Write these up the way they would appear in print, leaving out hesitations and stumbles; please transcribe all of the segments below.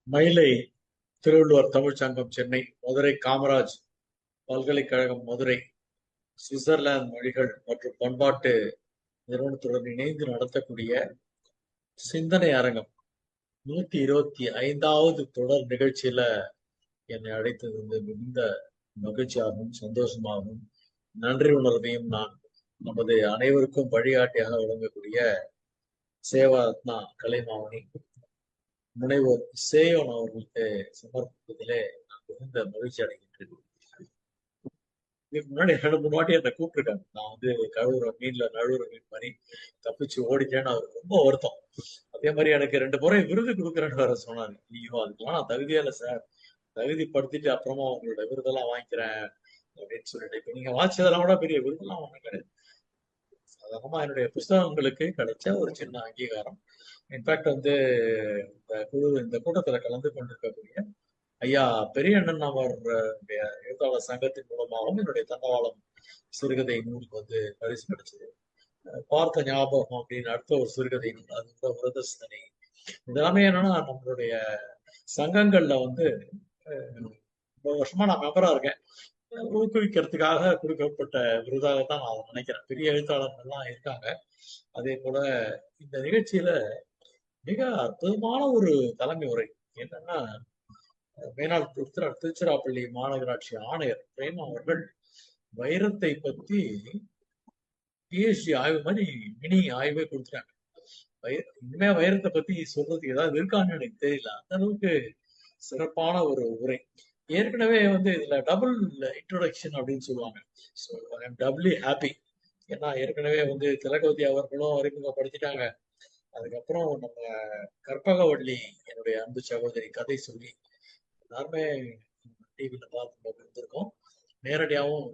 மயிலை திருவள்ளுவர் தமிழ்ச்சங்கம் சென்னை, மதுரை காமராஜ் பல்கலைக்கழகம் மதுரை, சுவிட்சர்லாந்து மொழிகள் மற்றும் பண்பாட்டு நிறுவனத்துடன் இணைந்து நடத்தக்கூடிய சிந்தனை அரங்கம் 125வது தொடர் நிகழ்ச்சியில என்னை அழைத்தது வந்து மிகுந்த மகிழ்ச்சியாகவும் சந்தோஷமாகவும் நன்றி உணர்வையும் நான் நமது அனைவருக்கும் வழிகாட்டியாக விளங்கக்கூடிய சேவாத்மா கலைமாமணி முனைவோர் சேயோன் அவர்களுக்கு சமர்ப்பிப்பதிலே நான் மிகுந்த மகிழ்ச்சி அடைகின்றேன். இதுக்கு முன்னாடி 2-3 வாட்டி என்னை கூப்பிட்டுருக்காங்க. நான் வந்து நழுவுற மீன் மாதிரி தப்பிச்சு ஓடிட்டேன்னு அவருக்கு ரொம்ப வருத்தம். அதே மாதிரி எனக்கு 2 முறை விருது கொடுக்குறேன்னு வேற சொன்னாரு. ஐயோ, அதுக்கெல்லாம் நான் தகுதியே இல்லை சார், தகுதிப்படுத்திட்டு அப்புறமா உங்களோட விருதெல்லாம் வாங்கிக்கிறேன் அப்படின்னு சொல்லிட்டு, இப்ப நீங்க வாட்சதெல்லாம் கூட பெரிய விருதெல்லாம் ஒண்ணு கிடையாது. சாதாரணமா என்னுடைய புஸ்தகங்களுக்கு கிடைச்ச ஒரு சின்ன அங்கீகாரம். இன்ஃபேக்ட் வந்து இந்த கூட்டத்துல கலந்து கொண்டிருக்கக்கூடிய ஐயா பெரியண்ணன் அவருடைய எழுத்தாளர் சங்கத்தின் மூலமாகவும் என்னுடைய தண்டவாளம் சிறுகதை நூலுக்கு வந்து பரிசு கிடைச்சது. பார்த்த ஞாபகம் அப்படின்னு அடுத்த ஒரு சிறுகதை நூல், அது கூட விரதஸ்தனி. இதெல்லாமே என்னன்னா நம்மளுடைய சங்கங்கள்ல வந்து ரொம்ப வருஷமா நான் மெம்பரா இருக்கேன், ஊக்குவிக்கிறதுக்காக கொடுக்கப்பட்ட விருதாகத்தான் நான் அதை நினைக்கிறேன். பெரிய எழுத்தாளர்கள்லாம் இருக்காங்க. அதே போல இந்த நிகழ்ச்சியில மிக அற்புதமான ஒரு தலைமை உரை என்னன்னா, மேனாள் திருச்சிராப்பள்ளி மாநகராட்சி ஆணையர் பிரேமா அவர்கள் வைரத்தை பத்தி பிஹெச்டி ஆய்வு மாதிரி மினி ஆய்வே கொடுத்துட்டாங்க. இனிமே வைரத்தை பத்தி சொல்றதுக்கு ஏதாவது இருக்கான்னு எனக்கு தெரியல, அந்த அளவுக்கு சிறப்பான ஒரு உரை. ஏற்கனவே வந்து இதுல டபுள் இன்ட்ரோடக்ஷன் அப்படின்னு சொல்லுவாங்க. So I am doubly happy. ஏன்னா ஏற்கனவே வந்து திலகவதி அவர்களும் அறிமுகப்படுத்திட்டாங்க. அதுக்கப்புறம் நம்ம கற்பகவள்ளி என்னுடைய அன்பு சகோதரி கதை சொல்லி எல்லாருமே டிவியில பார்த்து இருந்திருக்கோம். நேரடியாகவும்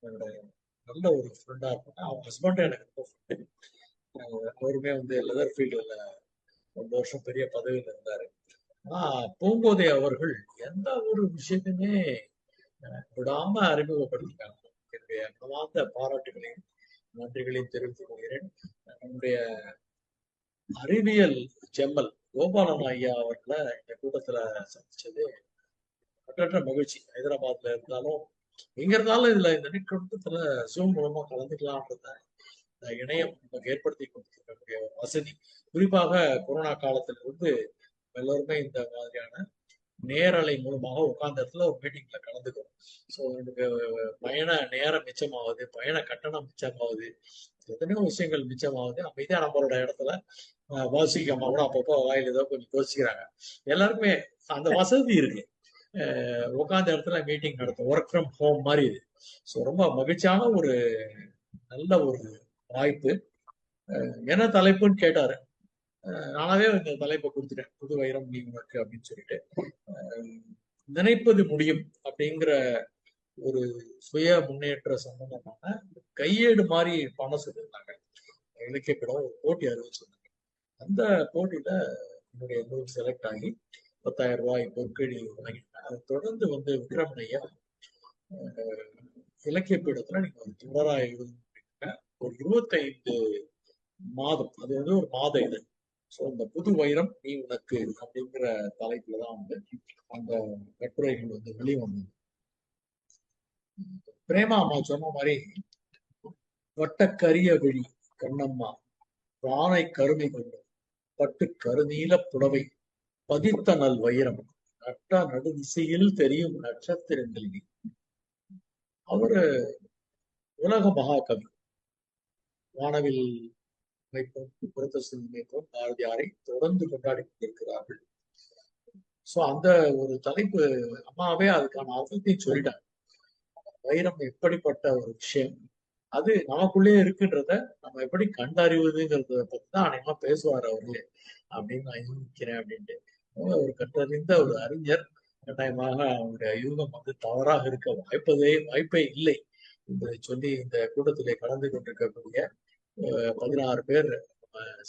என்னோட நல்ல ஒரு ஃப்ரெண்டா இருப்பாங்க. அவங்க ஹஸ்பண்டும் எனக்கு ரொம்ப ஃப்ரெண்டு. அவருமே வந்து லெதர் ஃபீல்டுல ரொம்ப வருஷம் பெரிய பதவியில் இருந்தாரு. ஆனா பூங்கோதை அவர்கள் எந்த ஒரு விஷயத்தையுமே விடாம அறிமுகப்படுத்திட்டாங்க. என்னுடைய மனமார்ந்த பாராட்டுகளையும் நன்றிகளையும் தெரிவித்துக் கொள்கிறேன். நம்முடைய அறிவியல் செம்மல் கோபாலன் ஐயா அவர்களை இந்த கூட்டத்துல சந்திச்சது மற்றற்ற மகிழ்ச்சி. ஹைதராபாத்ல இருந்தாலும் எங்க இருந்தாலும் இதுல இந்த கூட்டத்துல ஜூம் மூலமா கலந்துக்கலாம்ன்றத இந்த இணையம் நமக்கு ஏற்படுத்தி கொடுத்திருக்கக்கூடிய ஒரு வசதி. குறிப்பாக கொரோனா காலத்திலிருந்து எல்லோருமே இந்த மாதிரியான நேரலை மூலமாக உட்கார்ந்த இடத்துல ஒரு மீட்டிங்ல கலந்துக்கிறோம். ஸோ எனக்கு பயண நேரம் மிச்சமாகுது, பயண கட்டணம் மிச்சமாகுது, எத்தனையோ விஷயங்கள் மிச்சமாகுது. அமைதியா நம்மளோட இடத்துல வாசிக்காம கூட அப்பப்போ வாயில் ஏதோ கொஞ்சம் யோசிக்கிறாங்க. எல்லாருக்குமே அந்த வசதி இருக்கு. உட்கார்ந்த இடத்துல மீட்டிங் நடத்தும், ஒர்க் ஃப்ரம் ஹோம் மாதிரி இது. ஸோ ரொம்ப மகிழ்ச்சியான ஒரு நல்ல ஒரு வாய்ப்பு. என்ன தலைப்புன்னு கேட்டாரு. நானாவே இந்த தலைப்பை கொடுத்துட்டேன், புது வைரம் நீ உனக்கு அப்படின்னு சொல்லிட்டு. நினைப்பது முடியும் அப்படிங்கிற ஒரு சுய முன்னேற்ற சம்பந்தமான கையேடு மாதிரி பண்ண சொல்லியிருந்தாங்க. இலக்கியப்படம் ஒரு போட்டி அறிவிச்சிருந்தாங்க. அந்த போட்டியில என்னுடைய நூல் செலக்ட் ஆகி 10,000 ரூபாய் பொற்கழி வாங்கிட்டேன். அதை தொடர்ந்து வந்து விக்ரமன் ஐயா இலக்கிய பீடத்துல நீங்க ஒரு தொடரா எழுதுங்க, ஒரு 25 மாதம், அது வந்து ஒரு மாத இது. ஸோ இந்த புது வைரம் நீ உனக்கு அப்படிங்கிற தலைப்புலதான் வந்து அந்த கட்டுரைகள் வந்து வெளிவந்தது. பிரேமா அம்மா சொன்ன மாதிரி வட்டக்கரிய விழி கண்ணம்மா வானை கருமை கொண்டு பட்டு கருநீல புடவை பதித்த நல் வைரம் நட்ட நடுதிசையில் தெரியும் நட்சத்திரங்கள். அவரு உலக மகாகவி, வானவில் அமைப்பும் புரதசில் அமைப்பும் பாரதியாரை தொடர்ந்து கொண்டாடி கொண்டிருக்கிறார்கள். சோ அந்த ஒரு தலைப்பு அம்மாவே அதுக்கான அர்த்தத்தையும் சொல்லிட்டாங்க. வைரம் எப்படிப்பட்ட ஒரு விஷயம், அது நமக்குள்ளேயே இருக்குன்றத நம்ம எப்படி கண்டறிவதுங்கிறத பத்தி தான் அனைவா பேசுவார் அவரு அப்படின்னு நான் யூகிக்கிறேன் அப்படின்ட்டு. ஒரு கற்றறிந்த ஒரு அறிஞர். கட்டாயமாக அவருடைய யூகம் வந்து தவறாக இருக்க வாய்ப்பே இல்லை என்பதை சொல்லி இந்த கூட்டத்திலே கலந்து கொண்டிருக்கக்கூடிய 16 பேர்,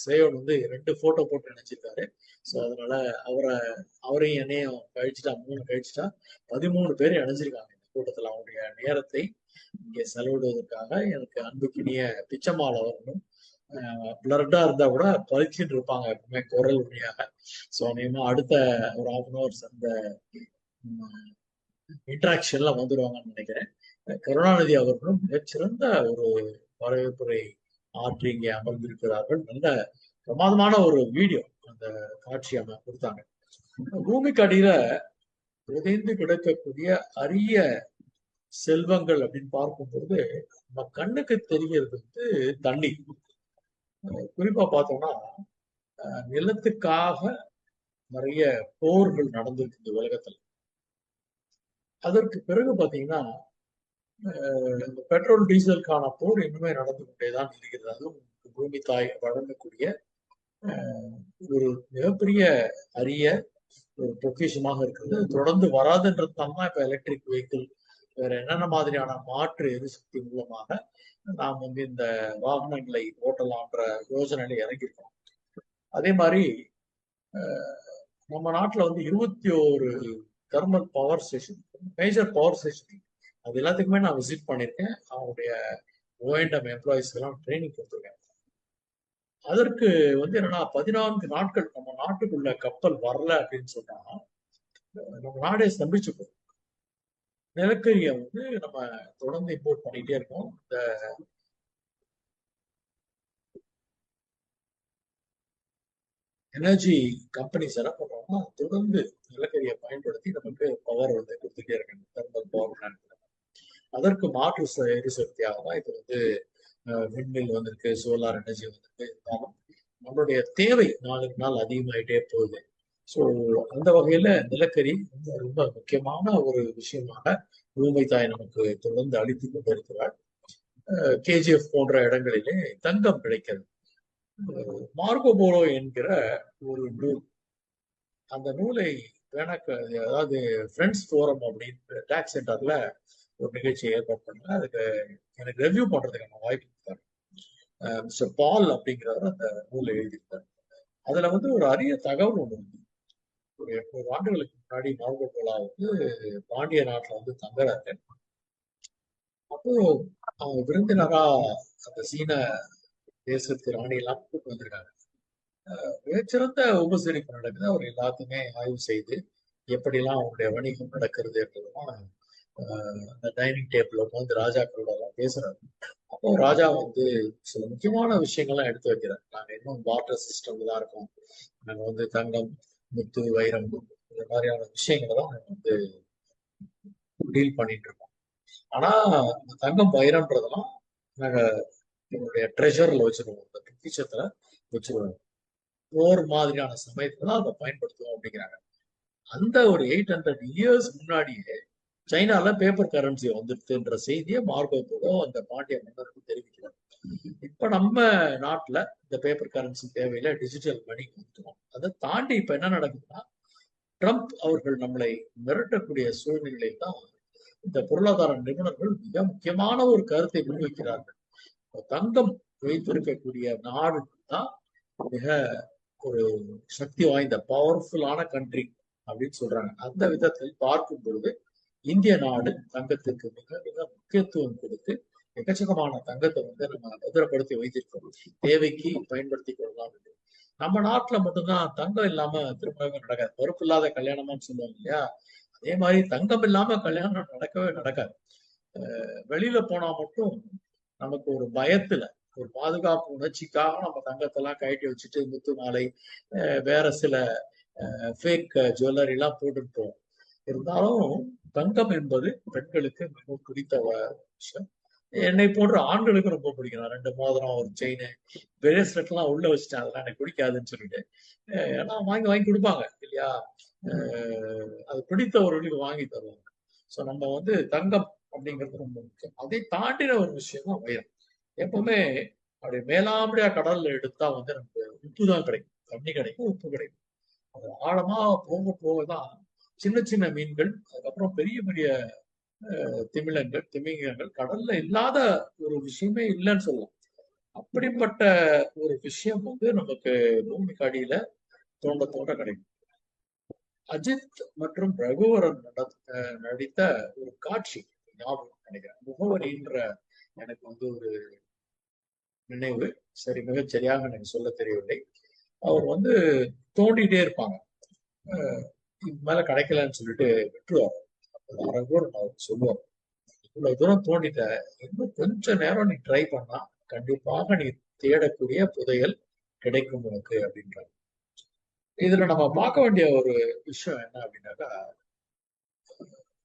சேவன் வந்து 2 போட்டோ போட்டு நினைச்சிருக்காரு. ஸோ அதனால அவரையும் என்னையும் கழிச்சுட்டா, 3 கழிச்சுட்டா 13 பேர் இணைஞ்சிருக்காங்க இந்த கூட்டத்தில். அவங்களுடைய நேரத்தை இங்கே செலவிடுவதற்காக எனக்கு அன்புக்கினிய பிச்சைமால் அவர்களும் பிளர்டா இருந்தா கூட பளிச்சுட்டு இருப்பாங்க எப்பவுமே குரல் வழியாக. ஸோ அநேகமா அடுத்த ஒரு 1/2 hours அந்த இன்டராக்ஷன்ல வந்துருவாங்கன்னு நினைக்கிறேன். கருணாநிதி அவர்களும் மிகச்சிறந்த ஒரு வரவேற்புரை ஆற்றி இங்கே அமர்ந்திருக்கிறார்கள். நல்ல பிரமாதமான ஒரு வீடியோ அந்த காட்சி அவங்க கொடுத்தாங்க. பூமிக்கு அடியில புதைந்து கிடக்கக்கூடிய அரிய செல்வங்கள் அப்படின்னு பார்க்கும்போது நம்ம கண்ணுக்கு தெரிகிறது வந்து தண்ணி. குறிப்பா பார்த்தோம்னா நிலத்துக்காக நிறைய போர்கள் நடந்திருக்கு இந்த உலகத்துல. அதற்கு பிறகு பாத்தீங்கன்னா இந்த பெட்ரோல் டீசலுக்கான போர் இன்னுமே நடந்து கொண்டேதான் இருக்கிறது. அதுவும் பூமி தாய் வழங்கக்கூடிய ஒரு மிகப்பெரிய அரிய ஒரு பொக்கிஷமாக இருக்கிறது. தொடர்ந்து வராதுன்றதுனால தான் இப்ப எலக்ட்ரிக் வெஹிக்கிள் வேற என்னென்ன மாதிரியான மாற்று எரிசக்தி மூலமாக நாம் வந்து இந்த வாகனங்களை ஓட்டலாம்ன்ற யோசனையில இறங்கியிருக்கோம். அதே மாதிரி நம்ம நாட்டுல வந்து 21 thermal power station, major power station, அது எல்லாத்துக்குமே நான் விசிட் பண்ணியிருக்கேன். அவங்களுடைய ஓஎன்எம் எம்ப்ளாயிஸ் எல்லாம் ட்ரைனிங் கொடுத்துருக்கேன். அதற்கு வந்து என்னன்னா 14 நாட்கள் நம்ம நாட்டுக்குள்ள கப்பல் வரல அப்படின்னு சொன்னா நம்ம நாடே ஸ்தம்பிச்சு போகும். நிலக்கரியை வந்து நம்ம தொடர்ந்து இம்போர்ட் பண்ணிட்டே இருக்கோம். இந்த எனர்ஜி கம்பெனிஸ் என்ன பண்றோம்னா தொடர்ந்து நிலக்கரியை பயன்படுத்தி நமக்கு பவர் வந்து கொடுத்துட்டே இருக்காங்க, தெர்மல் பவர் பிளான்ட். அதற்கு மாற்று எரிசக்தியாக தான் இது வந்து விண்மில் வந்திருக்கு, சோலார் எனர்ஜி வந்திருக்கு. இருந்தாலும் நம்மளுடைய தேவை நாளுக்கு நாள் அதிகமாயிட்டே போகுது. ஸோ அந்த வகையில நிலக்கரி ரொம்ப முக்கியமான ஒரு விஷயமாக பூமி தாய் நமக்கு தொடர்ந்து அளித்து கொண்டிருக்கிறார். கேஜிஎஃப் போன்ற இடங்களிலே தங்கம் கிடைக்கிறது. மார்கோ போலோ என்கிற ஒரு நூல், அந்த நூலை அதாவது ஃப்ரெண்ட்ஸ் ஃபோரம் அப்படின்னு டாக்ஸ் சென்டர்ல ஒரு நிகழ்ச்சியை ஏற்பாடு பண்ணல. அதுக்கு எனக்கு ரெவ்யூ பண்றதுக்கான வாய்ப்பு கொடுத்தாரு. மிஸ்டர் பால் அப்படிங்கிறவர் அந்த நூலை எழுதியிருக்காரு. அதுல வந்து ஒரு அரிய தகவல் ஒன்று இருக்கு. ஒரு 800 ஆண்டுகளுக்கு முன்னாடி மார்கோ போலா வந்து பாண்டிய நாட்டுல வந்து தங்குறாரு. அப்போ அவங்க விருந்தினரா அந்த சீன தேசத்து ராணி எல்லாம் கூப்பிட்டு வந்திருக்காங்க. மிகச்சிறந்த உபசரிப்பு நடக்குது. அவர் எல்லாத்தையுமே ஆய்வு செய்து எப்படிலாம் அவங்களுடைய வணிகம் நடக்கிறது என்றதெல்லாம் அந்த டைனிங் டேபிள் உட்காந்து ராஜாக்களோட எல்லாம் பேசுறாரு. அப்போ ராஜா வந்து சில முக்கியமான விஷயங்கள்லாம் எடுத்து வைக்கிறார். நாங்க இன்னும் வாட்டர் சிஸ்டம்ல தான் இருக்கோம். நாங்க வந்து தங்கம், முத்து, வைரம் இந்த மாதிரியான விஷயங்களை தான் நாங்க வந்து டீல் பண்ணிட்டு இருக்கோம். ஆனா இந்த தங்கம், வைரம்ன்றதெல்லாம் நாங்க எங்களுடைய ட்ரெஷர்ல வச்சிருவோம், இந்த பொக்கிஷத்துல வச்சிருவோம். போர் மாதிரியான சமயத்துல அதை பயன்படுத்துவோம் அப்படிங்கிறாங்க. அந்த ஒரு 800 years முன்னாடியே சைனால பேப்பர் கரன்சி வந்துருதுன்ற செய்தியை மார்கோ போலோ அந்த பாண்டிய மன்னருக்கு தெரிவிக்கிறார். இப்ப நம்ம நாட்டுல இந்த பேப்பர் கரன்சி தேவையில்ல, டிஜிட்டல் மணி கொடுத்துரும். அதை தாண்டி இப்ப என்ன நடக்குதுன்னா ட்ரம்ப் அவர்கள் நம்மளை மிரட்டக்கூடிய சூழ்நிலையில் தான் இந்த பொருளாதார நிபுணர்கள் மிக முக்கியமான ஒரு கருத்தை முன்வைக்கிறார்கள். தங்கம் வைத்திருக்கக்கூடிய நாடு தான் மிக ஒரு சக்தி வாய்ந்த பவர்ஃபுல்லான கண்ட்ரி அப்படின்னு சொல்றாங்க. அந்த விதத்தில் பார்க்கும் பொழுது இந்திய நாடு தங்கத்திற்கு மிக மிக முக்கியத்துவம் கொடுத்து எக்கச்சக்கமான தங்கத்தை வந்து நம்ம பத்திரப்படுத்தி வைத்திருக்கோம். தேவைக்கு பயன்படுத்தி கொள்ளலாம். நம்ம நாட்டுல மட்டும்தான் தங்கம் இல்லாம திருமணமே நடக்காது. பருப்பு இல்லாத கல்யாணமான்னு சொல்லுவாங்க இல்லையா, அதே மாதிரி தங்கம் இல்லாம கல்யாணம் நடக்கவே நடக்காது. வெளியில போனா மட்டும் நமக்கு ஒரு பயத்துல, ஒரு பாதுகாப்பு உணர்ச்சிக்காக நம்ம தங்கத்தெல்லாம் கழட்டி வச்சுட்டு முத்து மாலை வேற சில ஃபேக் ஜுவல்லரி எல்லாம் போட்டுட்டோம். இருந்தாலும் தங்கம் என்பது பெண்களுக்கு மிகவும் பிடித்த விஷயம். என்னை போன்ற ஆண்களுக்கு ரொம்ப பிடிக்கும். நான் 2 மோதிரம், ஒரு செயின், பிரேஸ்லெட் எல்லாம் உள்ள வச்சுட்டேன். அதெல்லாம் எனக்கு பிடிக்காதுன்னு சொல்லிட்டு ஏன்னா வாங்கி வாங்கி கொடுப்பாங்க இல்லையா, அது பிடித்தவர்களுக்கு வாங்கி தருவாங்க. ஸோ நம்ம வந்து தங்கம் அப்படிங்கிறது ரொம்ப முக்கியம். அதை தாண்டின ஒரு விஷயம் தான் வைரம். எப்பவுமே அப்படி மேலாம்படியா கடல்ல எடுத்தா வந்து நமக்கு உப்பு தான் கிடைக்கும், தண்ணி கிடைக்கும், உப்பு கிடைக்கும். அது ஆழமா போக போகதான் சின்ன சின்ன மீன்கள், அதுக்கப்புறம் பெரிய பெரிய திமிங்கங்கள், கடல்ல இல்லாத ஒரு விஷயமே இல்லைன்னு சொல்லலாம். அப்படிப்பட்ட ஒரு விஷயம் வந்து நமக்கு பூமிக்கு அடியில தோண்ட தோண்ட கிடைக்கும். அஜித் மற்றும் ரகுவரன் நடித்த ஒரு காட்சி ஞாபகம் நினைக்கிறேன். முகவரின்ற எனக்கு வந்து ஒரு நினைவு. சரி, மிகச் சரியாக எனக்கு சொல்ல தெரியவில்லை. அவர் வந்து தோண்டிட்டே இருப்பாங்க. இது மேல கிடைக்கலன்னு சொல்லிட்டு விட்டுருவார். அரை கூட நான் சொல்லுவார், இவ்வளவு தூரம் தோண்டிட்ட, இன்னும் கொஞ்ச நேரம் நீ ட்ரை பண்ணா கண்டிப்பாக நீ தேடக்கூடிய புதையல் கிடைக்கும் உனக்கு அப்படின்றாங்க. இதுல நம்ம பார்க்க வேண்டிய ஒரு விஷயம் என்ன அப்படின்னாக்கா,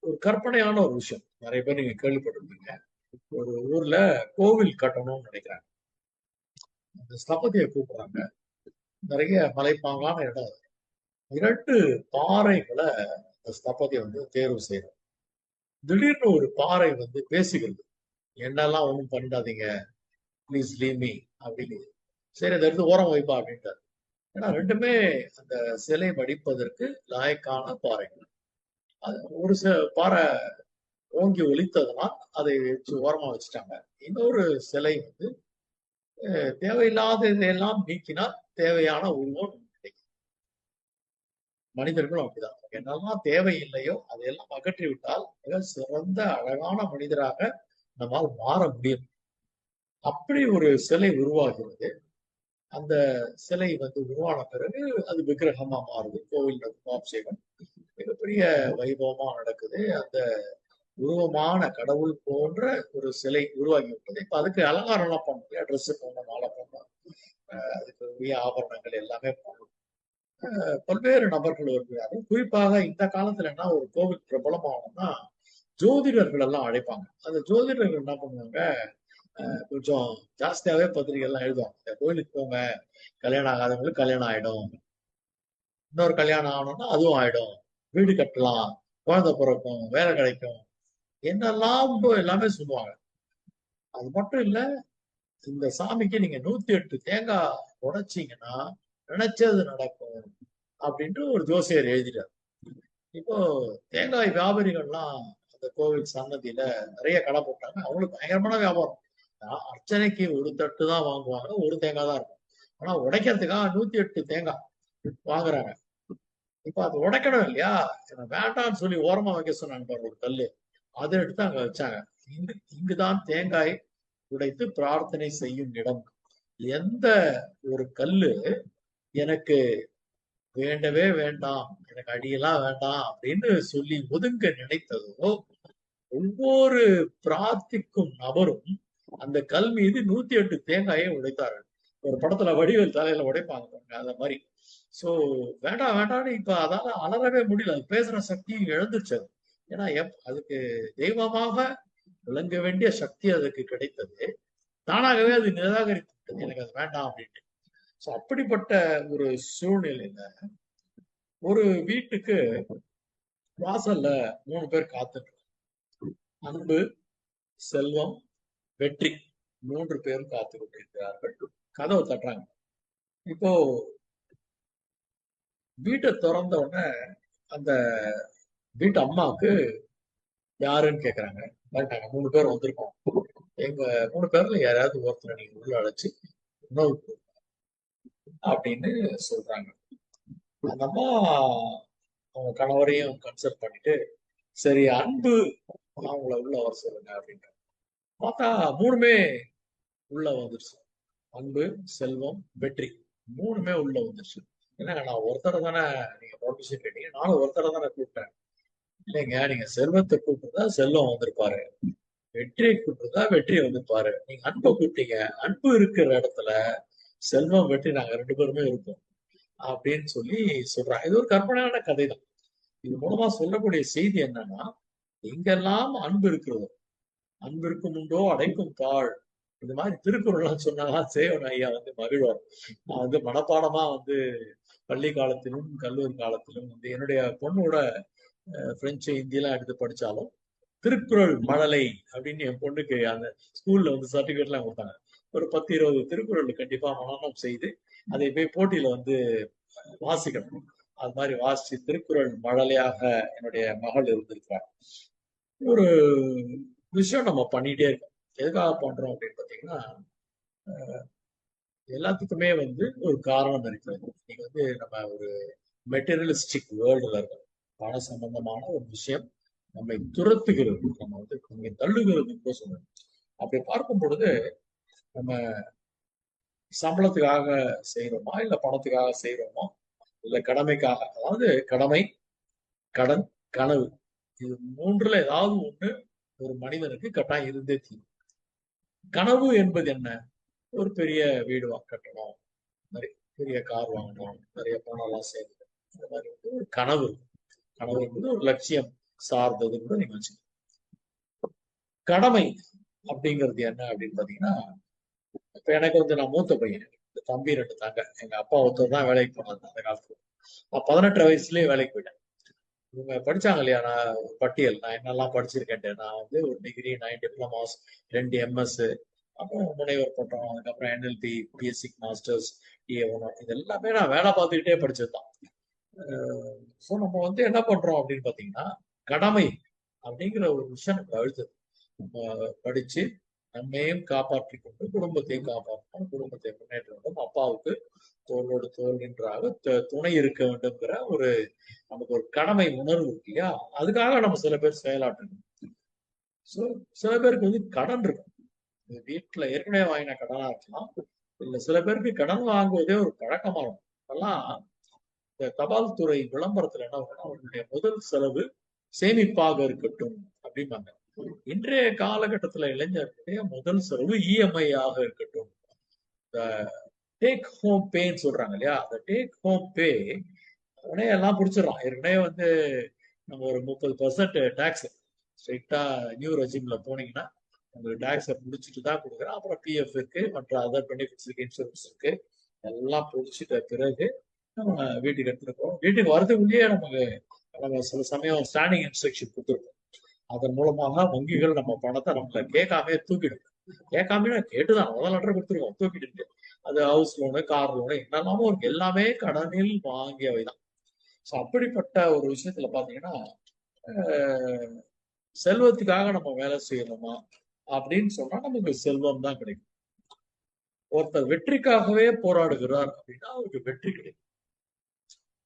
ஒரு கற்பனையான ஒரு விஷயம். நிறைய பேர் நீங்க கேள்விப்பட்டிருப்பீங்க. ஒரு ஊர்ல கோவில் கட்டணும்னு நினைக்கிறாங்க. அந்த ஸ்தபதியை கூப்பிடுறாங்க. நிறைய மலைப்பாங்கான இடம். 2 பாறைகளை அந்த ஸ்தபதி வந்து தேர்வு செய்யறாங்க. திடீர்னு ஒரு பாறை வந்து பேசுகிறது, என்னெல்லாம் ஒண்ணும் பண்ணிடாதீங்க, ப்ளீஸ் லீவ் மீ அப்படின்னு. சரி, அதை எடுத்து ஓரம் வைப்பா அப்படின்ட்டாரு. ஏன்னா ரெண்டுமே அந்த சிலை வடிப்பதற்கு லாயக்கான பாறைகள். அது ஒரு பாறை ஓங்கி ஒலித்ததுனால் அதை வச்சு ஓரமா வச்சுட்டாங்க. இன்னொரு சிலை வந்து தேவையில்லாத இதையெல்லாம் நீக்கினால் தேவையான உருவம் கிடைக்கும். மனிதர்களும் அப்படிதான். என்னெல்லாம் தேவையில்லையோ அதையெல்லாம் அகற்றி விட்டால் மிக சிறந்த அழகான மனிதராக நம்மால் மாற முடியும். அப்படி ஒரு சிலை உருவாகிறது. அந்த சிலை வந்து உருவான பிறகு அது விக்கிரகமா மாறுது. கோவில் கும்பாபிஷேகம் மிகப்பெரிய வைபவமா நடக்குது. அந்த உருவமான கடவுள் போன்ற ஒரு சிலை உருவாகி விட்டது. இப்ப அதுக்கு அலங்காரம் எல்லாம் பண்ண முடியாது. ட்ரெஸ் போடணும், மாலை போடணும், அதுக்கு உரிய ஆபரணங்கள் எல்லாமே பண்ணணும். பல்வேறு நபர்கள் வருகிறார்கள். குறிப்பாக இந்த காலத்துல என்ன, ஒரு கோவில் பிரபலமாகணும்னா ஜோதிடர்கள் எல்லாம் அழைப்பாங்க. அந்த ஜோதிடர்கள் என்ன பண்ணுவாங்க, கொஞ்சம் ஜாஸ்தியாவே பத்திரிகை எல்லாம் எழுதுவாங்க. இந்த கோயிலுக்கு போங்க, கல்யாணம் ஆகாதவங்களுக்கு கல்யாணம் ஆயிடும், இன்னொரு கல்யாணம் ஆகணும்னா அதுவும் ஆயிடும், வீடு கட்டலாம், குழந்தை பிறக்கும், வேலை கிடைக்கும், என்னெல்லாம் எல்லாமே சொல்லுவாங்க. அது மட்டும் இல்ல, இந்த சாமிக்கு நீங்க 108 தேங்காய் உடைச்சீங்கன்னா நினைச்சது நடக்கும் அப்படின்ட்டு ஒரு ஜோசியர் எழுதிட்டார். இப்போ தேங்காய் வியாபாரிகள்லாம் அந்த கோவில் சன்னதியில நிறைய கடை போட்டாங்க. அவங்களுக்கு பயங்கரமான வியாபாரம். அர்ச்சனைக்கு ஒரு தட்டு தான் வாங்குவாங்க, ஒரு தேங்காய் தான் இருக்கும். ஆனா உடைக்கிறதுக்காக 108 தேங்காய் வாங்குறாங்க. இப்ப அது உடைக்கணும் இல்லையா, வேண்டாம்னு சொல்லி ஓரமா வைக்க சொன்னாங்க பாரு ஒரு கல்லு, அதை எடுத்து அங்க வச்சாங்க. இங்குதான் தேங்காய் உடைத்து பிரார்த்தனை செய்யும் இடம். எந்த ஒரு கல்லு எனக்கு வேண்டவே வேண்டாம், எனக்கு அடியெல்லாம் வேண்டாம் அப்படின்னு சொல்லி ஒதுங்க நினைத்ததோ, ஒவ்வொரு பிரார்த்திக்கும் நபரும் அந்த கல் மீது 108 தேங்காயை உடைத்தார்கள். ஒரு படத்துல வடிவேல் தலையில உடைப்பாங்க பாருங்க, அந்த மாதிரி. சோ வேண்டாம் வேண்டாம்னு இப்ப அதால அலறவே முடியல. அது பேசுற சக்தி இழந்துருச்சு. ஏன்னா அதுக்கு தெய்வமாக விளங்க வேண்டிய சக்தி அதுக்கு கிடைத்தது. தானாகவே அது நிராகரித்து விட்டது, எனக்கு அது வேண்டாம் அப்படின்ட்டு. சோ அப்படிப்பட்ட ஒரு சூழ்நிலையில ஒரு வீட்டுக்கு வாசல்ல 3 பேர் காத்துட்டு, அன்பு, செல்வம், வெற்றி, 3 பேரும் காத்து கொண்டிருக்கிறார்கள். கதவை தட்டுறாங்க. இப்போ வீட்டை திறந்த உடனே அந்த வீட்டு அம்மாவுக்கு யாருன்னு கேக்குறாங்க. 3 பேர் வந்திருக்கோம், எங்க 3 பேர்ல யாராவது ஒருத்தரை நீங்க உள்ள அழைச்சு உணவு அப்படின்னு சொல்றாங்க. அந்த அம்மா அவங்க கணவரையும் கன்சல்ட் பண்ணிட்டு, சரி அன்பு அவங்கள உள்ள வர சொல்லுங்க அப்படின்ட்டு பார்த்தா 3மே உள்ள வந்துருச்சு. அன்பு, செல்வம், வெற்றி, 3மே உள்ள வந்துருச்சு. ஏன்னா நான் ஒருத்தரை தானே நீங்க பர்மிஷன் கேட்டீங்க, நானும் ஒருத்தரை தானே கூப்பிட்டேன். இல்லைங்க, நீங்க செல்வத்தை கூப்பிட்டுருந்தா செல்வம் வந்திருப்பாரு, வெற்றியை கூப்பிட்டுருந்தா வெற்றி வந்திருப்பாரு. நீங்க அன்பை கூப்பிட்டீங்க, அன்பு இருக்கிற இடத்துல செல்வம், வெற்றி நாங்க 2 பேருமே இருப்போம் அப்படின்னு சொல்லி சொல்றாங்க. இது ஒரு கற்பனையான கதை தான். இது மூலமா சொல்லக்கூடிய செய்தி என்னன்னா, எங்கெல்லாம் அன்பு இருக்கிறதோ, அன்பிற்கும் உண்டோ அடைக்கும் தாழ், இந்த மாதிரி திருக்குறள் சொன்னாதான் சேவன் ஐயா வந்து மகிழ்வார். நான் வந்து மனப்பாடமா வந்து பள்ளி காலத்திலும் கல்லூரி காலத்திலும் வந்து என்னுடைய பொண்ணோட பிரெஞ்சு ஹிந்திலாம் எடுத்து படிச்சாலும் திருக்குறள் மழலை அப்படின்னு என் பொண்ணுக்கு அந்த ஸ்கூல்ல வந்து சர்டிபிகேட் எல்லாம் கொடுத்தாங்க. ஒரு 10-20 திருக்குறள் கண்டிப்பா மனனம் செய்து அதை போய் போட்டியில வந்து வாசிக்கணும். அது மாதிரி வாசிச்சு திருக்குறள் மழலையாக என்னுடைய மகள் இருந்திருக்கிறார். ஒரு விஷயம் நம்ம பண்ணிட்டே இருக்கோம். எதுக்காக பண்றோம் அப்படின்னு பாத்தீங்கன்னா, எல்லாத்துக்குமே வந்து ஒரு காரணம் இருக்கிறது. நீங்க வந்து நம்ம ஒரு மெட்டீரியலிஸ்டிக் வேர்ல்டுல இருக்கோம். பண சம்பந்தமான ஒரு விஷயம் நம்மை துரத்துகிறது, நம்ம வந்து நம்மை தள்ளுகிறது கூட சொல்லணும். அப்படி பார்க்கும் பொழுது நம்ம சம்பளத்துக்காக செய்யறோமா, இல்ல பணத்துக்காக செய்யறோமோ, இல்ல கடமைக்காக. அதாவது கடமை, கடன், கனவு, இது மூன்றுல ஏதாவது ஒண்ணு ஒரு மனிதனுக்கு கட்டாயம் இருந்தே தீரும். கனவு என்பது என்ன? ஒரு பெரிய வீடு கட்டணும், நிறைய பெரிய கார் வாங்கணும், நிறைய பணம் எல்லாம் சேர்க்கணும், இந்த மாதிரி வந்து ஒரு கனவு. கனவு என்பது ஒரு லட்சியம் சார்ந்தது கூட நீங்க வச்சுக்கணும். கடமை அப்படிங்கிறது என்ன அப்படின்னு பாத்தீங்கன்னா, இப்ப எனக்கு வந்து நான் மூத்த பையன், தம்பி 2 தாங்க. எங்க அப்பா ஒருத்தர் தான் வேலைக்கு போனாங்க அந்த காலத்துல. நான் 18 வயசுலயே வேலைக்கு போயிட்டேன். இவங்க படிச்சாங்க இல்லையா, நான் ஒரு பட்டியல் நான் என்னெல்லாம் படிச்சிருக்கேன்ட்டு. நான் வந்து ஒரு டிகிரி, 9 டிப்ளமாஸ், 2 எம்எஸ், அப்புறம் முனைவர் பட்டம், அதுக்கப்புறம் என்எல்பி, பிஎஸ்சி மாஸ்டர்ஸ், ஏ1, இது எல்லாமே நான் வேலை பார்த்துக்கிட்டே படிச்சதுதான். ஸோ நம்ம வந்து என்ன பண்றோம் அப்படின்னு பாத்தீங்கன்னா, கடமை அப்படிங்கிற ஒரு விஷயம் நமக்கு அழுத்தது. நம்ம படிச்சு நம்மையும் காப்பாற்றிக் கொண்டு குடும்பத்தையும் காப்பாற்றணும், குடும்பத்தை முன்னேற்ற வேண்டும், அப்பாவுக்கு தோளோடு தோள் நின்றாக துணை இருக்க வேண்டும்ங்கிற ஒரு நமக்கு ஒரு கடமை உணர்வு இருக்கு இல்லையா? அதுக்காக நம்ம சில பேர் செயலாற்றணும். ஸோ சில பேருக்கு வந்து கடன் இருக்கும். வீட்டுல ஏற்கனவே வாங்கின கடனா இருக்கலாம், இல்ல சில பேருக்கு கடன் வாங்குவதே ஒரு பழக்கமா இருக்கும். அதெல்லாம் இந்த தபால் துறை விளம்பரத்துல என்ன பண்ணும், அவர்களுடைய முதல் செலவு சேமிப்பாக இருக்கட்டும் அப்படிம்பாங்க. இன்றைய காலகட்டத்துல இளைஞர்களுடைய முதல் செலவு இஎம்ஐ ஆக இருக்கட்டும். டேக் ஹோம் பேன்னு சொல்றாங்க இல்லையா, அந்த டேக் ஹோம் பே உடனே எல்லாம் பிடிச்சிடலாம். ஏற்கனவே வந்து நம்ம ஒரு 30% டாக்ஸ் ஸ்ட்ரைட்டா நியூ ரெஜிம்ல போனீங்கன்னா உங்களுக்கு டாக்ஸை முடிச்சுட்டு தான் கொடுக்குறேன். அப்புறம் பிஎஃப் இருக்கு, மற்ற அதர் பெனிஃபிட்ஸ் இருக்கு, இன்சூரன்ஸ் இருக்கு, எல்லாம் பிடிச்சிட்ட பிறகு நம்ம வீட்டுக்கு எடுத்துட்டு போறோம். வீட்டுக்கு வரதுக்குள்ளேயே நம்ம சில சமயம் ஸ்டாண்டிங் இன்ஸ்ட்ரக்ஷன் கொடுத்துருக்கோம். அதன் மூலமாக வங்கிகள் நம்ம பணத்தை நம்மள கேட்காமே தூக்கிடும். கேட்காம கேட்டுதான் முதல் லெட்டர் கொடுத்துருக்கோம், தூக்கிட்டு. அது ஹவுஸ் லோனு, கார் லோனு, என்னெல்லாமோ இருக்கு, எல்லாமே கடனில் வாங்கியவைதான். ஸோ அப்படிப்பட்ட ஒரு விஷயத்துல பாத்தீங்கன்னா, செல்வத்துக்காக நம்ம வேலை செய்யணுமா அப்படின்னு சொன்னா நமக்கு செல்வம் தான் கிடைக்கும். ஒருத்தர் வெற்றிக்காகவே போராடுகிறார் அப்படின்னா அவருக்கு வெற்றி கிடைக்கும்.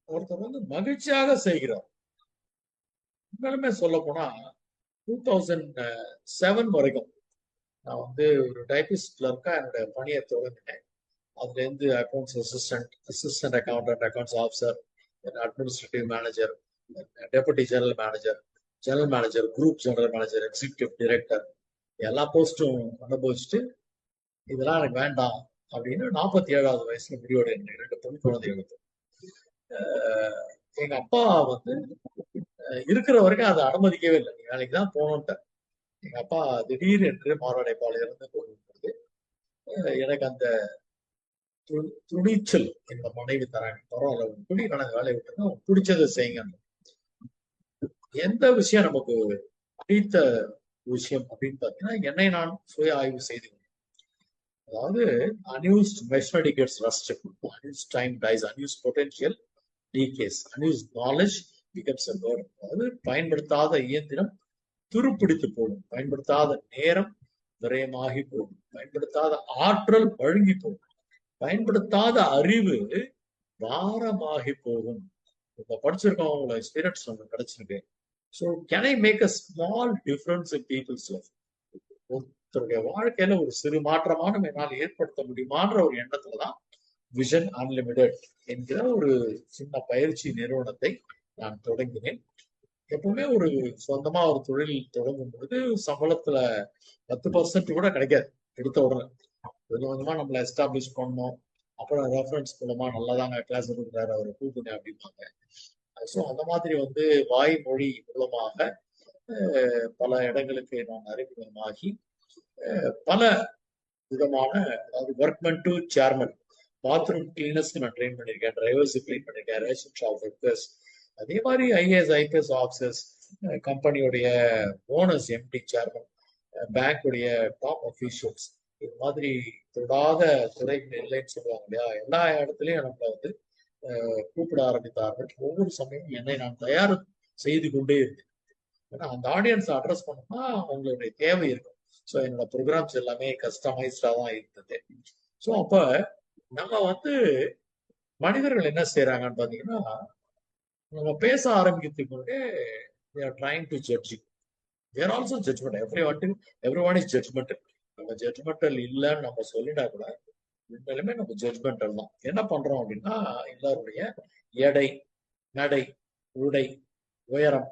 ஒருத்தர் வந்து மகிழ்ச்சியாக செய்கிறார். உண்மையிலுமே சொல்ல போனா 2007 வரைக்கும் நான் வந்து ஒரு டைபிஸ்ட் கிளர்க்கா என்னோட பணியை தொடங்கினேன். அதுல இருந்து accounts assistant accountant, accounts officer, administrative manager, deputy general manager, group general manager, executive director, எல்லா போஸ்டும் அனுபவிச்சுட்டு இதெல்லாம் எனக்கு வேண்டாம் அப்படின்னு 47வது வயசுல முடிவோட 2 பெண் குழந்தைகளுக்கு எங்க அப்பா வந்து இருக்கிற வரைக்கும் அதை அனுமதிக்கவே இல்லை. நீ வேலைக்கு தான் போகணுன்ட்டு. எங்க அப்பா திடீர் என்று மாரடைப்பால் இறந்து போகும்போது எனக்கு அந்த துணிச்சல் இந்த மனைவி தராங்க. பரவாயில்ல, துணி கணக்கு வேலையை விட்டுருங்க, பிடிச்சதை செய்யுங்க. எந்த விஷயம் நமக்கு பிடித்த விஷயம் அப்படின்னு பாத்தீங்கன்னா, என்னை நான் சுய ஆய்வு செய்து, அதாவது unused machinery gets rusted, unused time dies, unused potential decays, unused knowledge becomes a burden. அதாவது பயன்படுத்தாத இயந்திரம் துருப்பிடித்து போகும், பயன்படுத்தாத நேரம் விரயமாகி போகும், பயன்படுத்தாத ஆற்றல் வழுங்கி போகும், பயன்படுத்தாத அறிவு பாரமாகி போகும். இப்ப படிச்சிருக்கோம், உங்களை எக்ஸ்பீரியன்ஸ் நமக்கு கிடைச்சிருக்கு. So can I make a small difference in people's life? ஒருத்தருடைய வாழ்க்கையில ஒரு சிறு மாற்றமான என்னால் ஏற்படுத்த முடியுமான்ற ஒரு எண்ணத்துலதான் விஷன் அன்லிமிடெட் என்கிற ஒரு சின்ன பயிற்சி நிறுவனத்தை நான் தொடங்கினேன். எப்பவுமே ஒரு சொந்தமா ஒரு தொழில் தொடங்கும் பொழுது சம்பளத்துல 10% கூட கிடைக்காது. எடுத்த உடனே கொஞ்சம் கொஞ்சமா நம்மளை எஸ்டாப்ளிஷ் பண்ணணும். அப்புறம் ரெஃபரன்ஸ் மூலமா நல்லாதாங்க கிளாஸ் கொடுக்குறாரு, அவரை கூப்பிடுங்க அப்படிம்பாங்க. ஸோ அந்த மாதிரி வந்து வாய்மொழி மூலமாக பல இடங்களுக்கு நான் அறிமுகமாகி பல விதமான, அதாவது ஒர்க்மேன் டு சேர்மன், பாத்ரூம் கிளீனர்ஸ்க்கு நான் ட்ரெயின் பண்ணியிருக்கேன், டிரைவர்ஸ் கிளீன் பண்ணியிருக்கேன், ரேஷன் ஷாப் ஒர்க்கர்ஸ், அதே மாதிரி ஐஏஎஸ் ஐபிஎஸ் ஆஃபீஸர்ஸ், கம்பெனியுடைய ஓனர்ஸ், எம்டி, சேர்மன், பேங்க்குடைய டாப் அஃபீஷியல்ஸ், இது மாதிரி தொடாத துறைகள் இல்லைன்னு சொல்லுவாங்க இல்லையா, எல்லா இடத்துலையும் நம்மளை வந்து கூப்பிட ஆரம்பித்தார்கள். ஒவ்வொரு சமயம் என்னை நான் தயார் செய்து கொண்டே இருந்தேன். ஏன்னா அந்த ஆடியன்ஸ் அட்ரஸ் பண்ணோம்னா அவங்களுடைய தேவை இருக்கும். ஸோ என்னோட ப்ரோக்ராம்ஸ் எல்லாமே கஸ்டமைஸ்டா தான் இருந்தது. ஸோ அப்ப நம்ம வந்து மனிதர்கள் என்ன செய்யறாங்கன்னு பாத்தீங்கன்னா, நம்ம பேச ஆரம்பிக்கிறதுக்கு முன்னே they are trying to judge you. They are also judgmental. Everyone is judgmental. நம்ம ஜட்மெண்டல் இல்லைன்னு நம்ம சொல்லிட்டா கூட உண்மையிலுமே நம்ம ஜட்மெண்டல் தான். என்ன பண்றோம் அப்படின்னா, எல்லாருடைய எடை, நடை, உடை, உயரம்,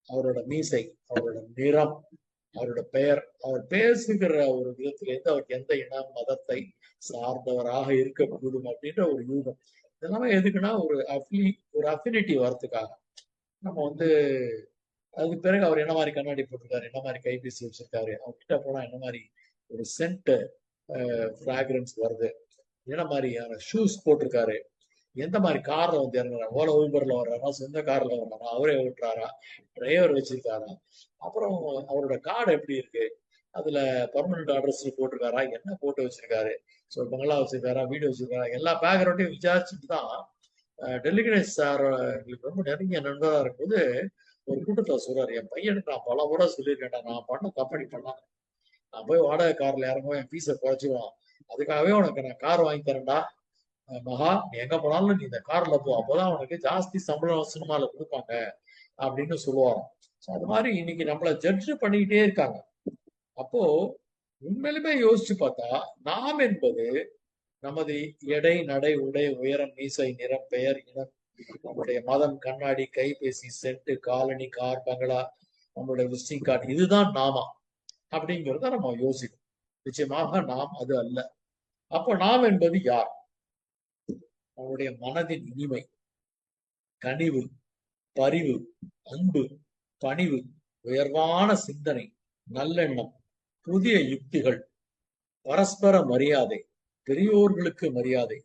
அவரோட மீசை, அவரோட நிறம், அவரோட பெயர், அவர் பேசுகிற ஒரு விதத்திலிருந்து அவருக்கு எந்த இன மதத்தை சார்ந்தவராக இருக்கக்கூடும் அப்படின்ற ஒரு யூகம். இதெல்லாமே எதுக்குன்னா ஒரு அஃபினிட்டி வரத்துக்காக. நம்ம வந்து அதுக்கு பிறகு அவர் என்ன மாதிரி கண்ணாடி போட்டிருக்காரு, என்ன மாதிரி கைபேசி வச்சிருக்காரு, அவர்கிட்ட போனா என்ன மாதிரி ஒரு சென்ட் ஃப்ராக்ரன்ஸ் வருது, என்ன மாதிரியான ஷூஸ் போட்டிருக்காரு, எந்த மாதிரி கார்ல வந்து இறங்குறாரு, ஓல ஊபர்ல வர்றாரா, சொந்த கார்ல வர்றாரா, அவரே ஓட்டுறாரா, டிரைவர் வச்சிருக்காரா, அப்புறம் அவரோட கார்டு எப்படி இருக்கு, அதுல பர்மனன்ட் அட்ரஸ் போட்டிருக்காரா, என்ன போட்டு வச்சிருக்காரு, ஸோ பங்களா வச்சிருக்காரா, வீடு வச்சிருக்காரா, எல்லா பேக்ரவுண்டையும் விசாரிச்சுட்டு தான் டெல்லி கணேஷ் சார் எங்களுக்கு ரொம்ப நெருங்கிய நண்பராக இருக்கும்போது ஒரு கூட்டத்தில் சொல்றாரு, என் பையனுக்கு நான் பல முறை சொல்லியிருக்கேன்டா, நான் பண்ண கம்பெனி பண்ணாங்க, நான் போய் வாடகை கார்ல இறங்குவேன், என் ஃபீஸை குறைச்சிடுவான், அதுக்காகவே உனக்கு நான் கார் வாங்கி தரேன்டா மகா, நீ எங்க போனாலும் நீ இந்த கார்ல போ, அப்போதான் உனக்கு ஜாஸ்தி சம்பளம் சினிமால கொடுப்பாங்க அப்படின்னு சொல்லுவாராம். ஸோ அது மாதிரி இன்னைக்கு நம்மள ஜட்ஜ் பண்ணிக்கிட்டே இருக்காங்க. அப்போ உண்மையிலுமே யோசிச்சு பார்த்தா, நாம் என்பது நமது எடை, நடை, உடை, உயரம், மீசை, நிறம், பெயர், இனம், நம்முடைய மதம், கண்ணாடி, கைபேசி, செட்டு, காலனி, கார், பங்களா, நம்மளுடைய விசிட்டிங் கார்டு, இதுதான் நாமா அப்படிங்கிறத நம்ம யோசிக்கணும். நிச்சயமாக நாம் அது அல்ல. அப்போ நாம் என்பது யார்? நம்முடைய மனதின் இனிமை, கனிவு, பரிவு, அன்பு, பணிவு, உயர்வான சிந்தனை, நல்லெண்ணம், புதிய யுக்திகள், பரஸ்பர மரியாதை, பெரியோர்களுக்கு மரியாதை,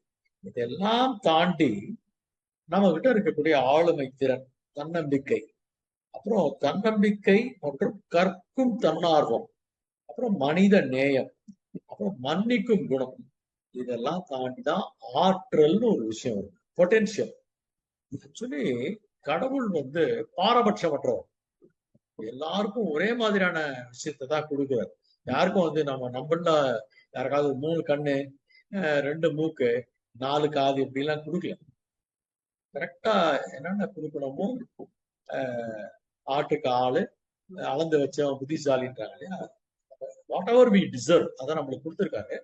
இதெல்லாம் தாண்டி நம்ம கிட்ட இருக்கக்கூடிய ஆளுமை திறன், தன்னம்பிக்கை, அப்புறம் தன்னம்பிக்கை மற்றும் கற்கும் தன்னார்வம், அப்புறம் மனித நேயம், அப்புறம் மன்னிக்கும் குணம், இதெல்லாம் தாண்டிதான் ஆற்றல்னு ஒரு விஷயம் இருக்கு. பொட்டென்சியல். ஆக்சுவலி கடவுள் வந்து பாரபட்சமற்றவர். எல்லாருக்கும் ஒரே மாதிரியான விஷயத்தை தான் கொடுக்குறாரு. யாருக்கும் வந்து நம்மள யாருக்காவது 3 கண்ணு, 2 மூக்கு, 4 காது இப்படி எல்லாம் கொடுக்கல. கரெக்டா என்னென்ன கொடுக்கணுமோ, ஆட்டுக்கு ஆளு, அளந்து வச்சவன் புத்திசாலின்றாங்க இல்லையா, வாட் எவர் வி டிசர்வ் அதை நம்மளுக்கு கொடுத்துருக்காரு.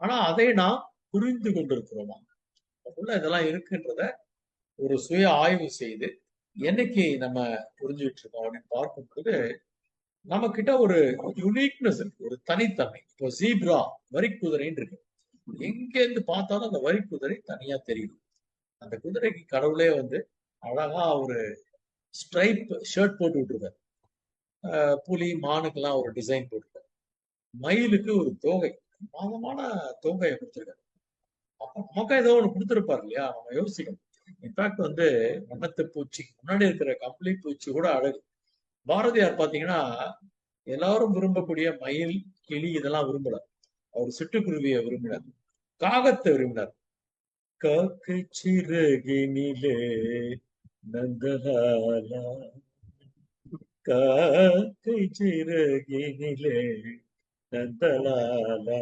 ஆனா அதை நாம் புரிந்து கொண்டிருக்கிறோமா, உள்ள இதெல்லாம் இருக்குன்றத ஒரு சுய ஆய்வு செய்து என்னைக்கு நம்ம புரிஞ்சுட்டு இருக்கோம் அப்படின்னு பார்க்கும்போது நம்ம கிட்ட ஒரு யுனிக்னஸ் இருக்கு, ஒரு தனித்தன்மை. இப்போ ஜீப்ரா, வரிக்குதிரைன்னு இருக்கு, எங்க இருந்து பார்த்தாலும் அந்த வரிக்குதிரை தனியா தெரியும். அந்த குதிரைக்கு கடவுளே வந்து அழகா ஒரு ஸ்ட்ரைப் ஷர்ட் போட்டு விட்டுருக்காரு. புலி, மானுக்கெல்லாம் ஒரு டிசைன் போட்டிருக்காரு. மயிலுக்கு ஒரு தோகை, மாதமான தோகையை கொடுத்துருக்காரு. அப்ப நமக்கு ஏதோ ஒண்ணு கொடுத்துருப்பாரு இல்லையா, நம்ம யோசிக்கணும். இன்ஃபேக்ட் வந்து வண்ணத்து பூச்சி முன்னாடி இருக்கிற கம்பளி பூச்சி கூட அழகு. பாரதியார் பாத்தீங்கன்னா எல்லாரும் விரும்பக்கூடிய மயில், கிளி இதெல்லாம் விரும்பல. அவர் சிட்டுக்குருவியை விரும்பினார், காகத்தை விரும்பினார். காக்கை சிறகினிலே நந்தலாலா, காக்கை சிறகினிலே நந்தலாலா,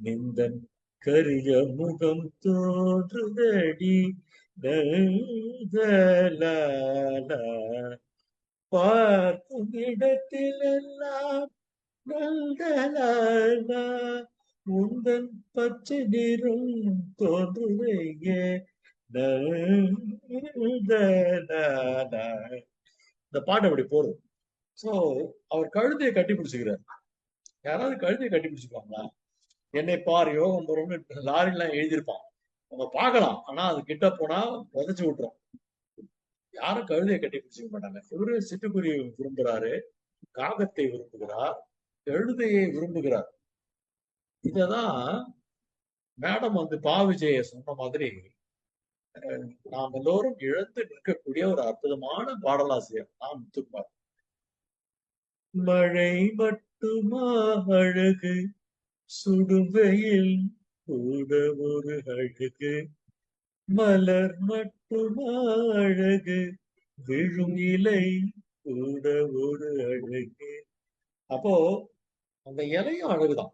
நிந்தன் கரிய முகம் தோன்றுதடி நந்தலாலா, பார்க்கும் இடத்திலெல்லாம் நந்தலாலா, உந்தன் பச்சை நிறம் தோன்றுதைய நந்தலாலா. இந்த பாட்டு அப்படி போடும். சோ அவர் கழுதையை கட்டி பிடிச்சுக்கிறார். யாராவது கழுதையை கட்டி பிடிச்சுப்பாங்களா? என்னை பார் யோகம் போறோம்னு லாரிலாம் எழுதியிருப்பான், நம்ம பார்க்கலாம். ஆனா அது கிட்ட போனா உதச்சு விட்டுரும். யாரும் கழுதையை கட்டி பிடிச்சிக்க மாட்டாங்க. இவரு சிட்டுக்குருவி விரும்புறாரு, காகத்தை விரும்புகிறார், கழுதையை விரும்புகிறார். இததான் மேடம் வந்து விஜய சொன்ன மாதிரி நாம் எல்லோரும் இழந்து நிற்கக்கூடிய ஒரு அற்புதமான பாடலாசிரியர் நான் முத்துக்குமார். மழை மட்டுமா அழகு, சுடுவையில் கூட ஒரு அழகு, மலர் மட்டுமா அழகு, விழும் இலை கூட ஒரு அழகு. அப்போ அந்த இலையும் அழகுதான்.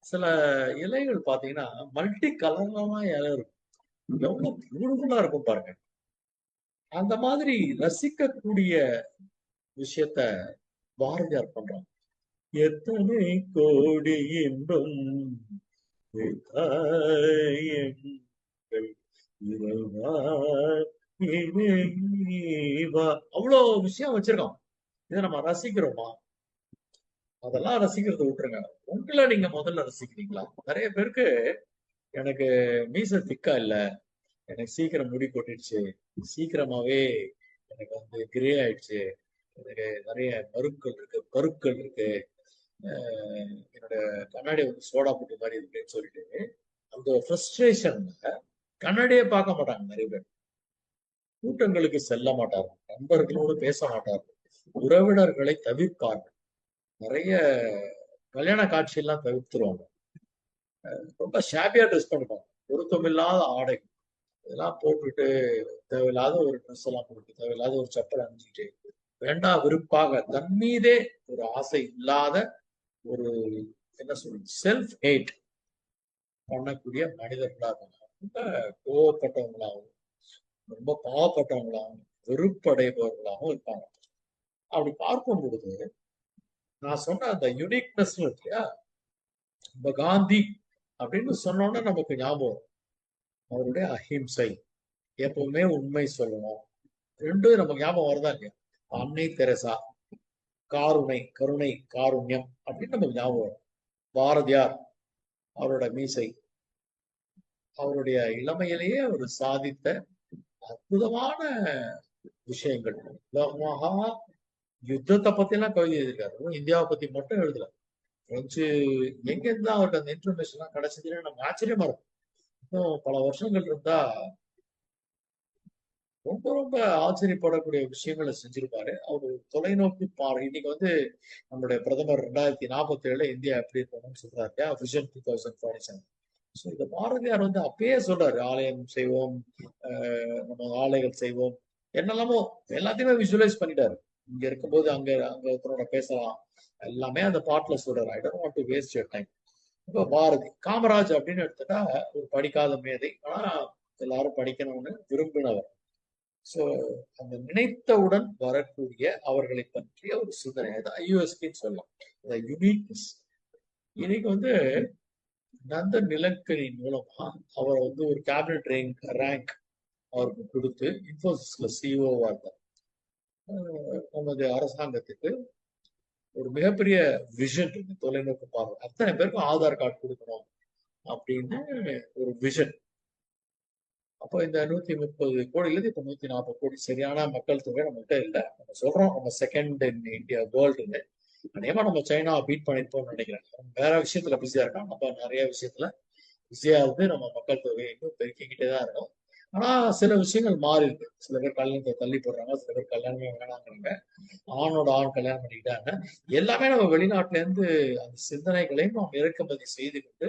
சில இலைகள் பாத்தீங்கன்னா மல்டி கலர்லாம் இலை இருக்கும், எவ்வளவு பியூட்டிஃபுல்லா இருக்கும் பாருங்க. அந்த மாதிரி ரசிக்கக்கூடிய விஷயத்த பாரதியார் பண்றாங்க. எத்தனை கோடி இன்பம் அவ்வளவு விஷயம் வச்சிருக்கோம். இதை நம்ம ரசிக்கிறோமா? அதெல்லாம் ரசிக்கிறத விட்டுருங்க. உங்களை நீங்க முதல்ல ரசிக்கிறீங்களா? நிறைய பேருக்கு எனக்கு மீச திக்கா இல்ல, எனக்கு சீக்கிரம் முடி கொட்டிடுச்சு, சீக்கிரமாவே எனக்கு வந்து கிரே ஆயிடுச்சு, எனக்கு நிறைய பருக்கள் இருக்கு, என்னோட கண்ணாடி வந்து சோடா புட்டி மாதிரி இருக்குன்னு சொல்லிட்டு அந்த ஃப்ரஸ்ட்ரேஷன்ல கண்ணாடியே பார்க்க மாட்டாங்க நிறைய பேர். கூட்டங்களுக்கு செல்ல மாட்டார்கள், நண்பர்களோடு பேச மாட்டார்கள், உறவினர்களை தவிர்ப்பார்கள், நிறைய கல்யாண காட்சியெல்லாம் தவிர்த்துருவாங்க, ரொம்ப ஷாபியா ட்ரெஸ் பண்ணுவாங்க, பொருத்தமில்லாத ஆடை இதெல்லாம் போட்டுட்டு, தேவையில்லாத ஒரு ட்ரெஸ் எல்லாம் போட்டு, தேவையில்லாத ஒரு செப்பல் அணிஞ்சுட்டு, வேண்டா விருப்பாக தன் மீதே ஒரு ஆசை இல்லாத ஒரு என்ன சொல்றது செல்ஃப் ஹேட் பண்ணக்கூடிய மனிதர்களா இருக்காங்க. ரொம்ப கோவப்பட்டவங்களாகவும், ரொம்ப பாவப்பட்டவங்களாகவும், வெறுப்படைபவர்களாகவும் இருப்பாங்க. அப்படி பார்க்கும் பொழுது நான் சொன்ன அந்த யுனிக்னஸ் இருக்கு இல்லையா, நம்ம காந்தி அப்படின்னு சொன்னோன்னா நமக்கு ஞாபகம் அவருடைய அஹிம்சை, எப்பவுமே உண்மை சொல்லணும், ரெண்டும் நமக்கு ஞாபகம் வருதா இல்லையா? அன்னை தெரசா, கருணை, காருண்யம் அப்படின்னு நமக்கு ஞாபகம் வரும். பாரதியார், அவரோட மீசை, அவருடைய இளமையிலேயே அவர் சாதித்த அற்புதமான விஷயங்கள். மகா யுத்தத்தை பத்தி எல்லாம் கவிதை எழுதியிருக்காரு, இந்தியாவை பத்தி மட்டும் எழுதல. பிரெஞ்சு எங்க இருந்தா அவருக்கு அந்த இன்ஃபர்மேஷன் எல்லாம் கிடைச்சதுன்னு நம்ம ஆச்சரியமா இருக்கும். இன்னும் பல வருஷங்கள் இருந்தா ரொம்ப ரொம்ப ஆச்சரியப்படக்கூடிய விஷயங்களை செஞ்சிருப்பாரு. அவரு தொலைநோக்கு பார்வை. இன்னைக்கு வந்து நம்மளுடைய பிரதமர் 2047 இந்தியா எப்படி இருக்கணும்னு சொல்றாரு இல்லையா, விஷன் 2047. ஸோ இந்த பாரதியார் வந்து அப்பயே சொல்றாரு, ஆலயம் செய்வோம், நம்ம ஆலைகள் செய்வோம், என்னெல்லாமோ எல்லாத்தையுமே விஷுவலைஸ் பண்ணிட்டாரு. இங்க இருக்கும்போது அங்க அங்க ஒருத்தரோட பேசலாம், எல்லாமே அந்த பாட்டுல சொல்றாரு. I don't want to waste your time. இப்போ பாரதி, காமராஜ் அப்படின்னு எடுத்துட்டா ஒரு படிக்காத மேதை, ஆனா எல்லாரும் படிக்கணும்னு விரும்பினவர். சோ அந்த நினைத்தவுடன் வரக்கூடிய அவர்களை பற்றிய ஒரு சிந்தனை, அது ஐயூஎஸ்பின்னு சொல்லலாம், யுனிக்னஸ். இன்னைக்கு வந்து நந்தன் நிலக்கரியின் மூலமா அவரை வந்து ஒரு கேபினட் ரேங்க் அவருக்கு கொடுத்து இன்ஃபோசிஸ்ல சிஇஓவா இருந்தார். நமது அரசாங்கத்துக்கு ஒரு மிகப்பெரிய விஷன் இருக்கு, தொலைநோக்கு பார்வை. அத்தனை பேருக்கும் ஆதார் கார்டு கொடுக்கணும் அப்படின்னு ஒரு விஷன். அப்போ இந்த 130 கோடியிலிருந்து இப்ப 140 கோடி சரியான மக்கள் தொகை நம்மகிட்ட இல்லை. நம்ம சொல்றோம் நம்ம செகண்ட் இன் இந்தியா வேர்ல்டுன்னு. அநேகமா நம்ம சைனாவை பீட் பண்ணிருப்போம்னு நினைக்கிறேன். வேற விஷயத்துல பிஸியா இருக்காங்க, நம்ம நிறைய விஷயத்துல பிஸியா இருந்து நம்ம மக்கள் தொகையை இன்னும் பெருக்கிக்கிட்டே தான் இருக்கோம். ஆனா சில விஷயங்கள் மாறி இருக்கு. சில பேர் கல்யாணத்தை தள்ளி போடுறாங்க, சில பேர் கல்யாணமே வேணாங்கிறாங்க, ஆணோட ஆண் கல்யாணம் பண்ணிக்கிட்டாங்க. எல்லாமே நம்ம வெளிநாட்டுல இருந்து அந்த சிந்தனைகளையும் நாம் இறக்குமதி செய்து கொண்டு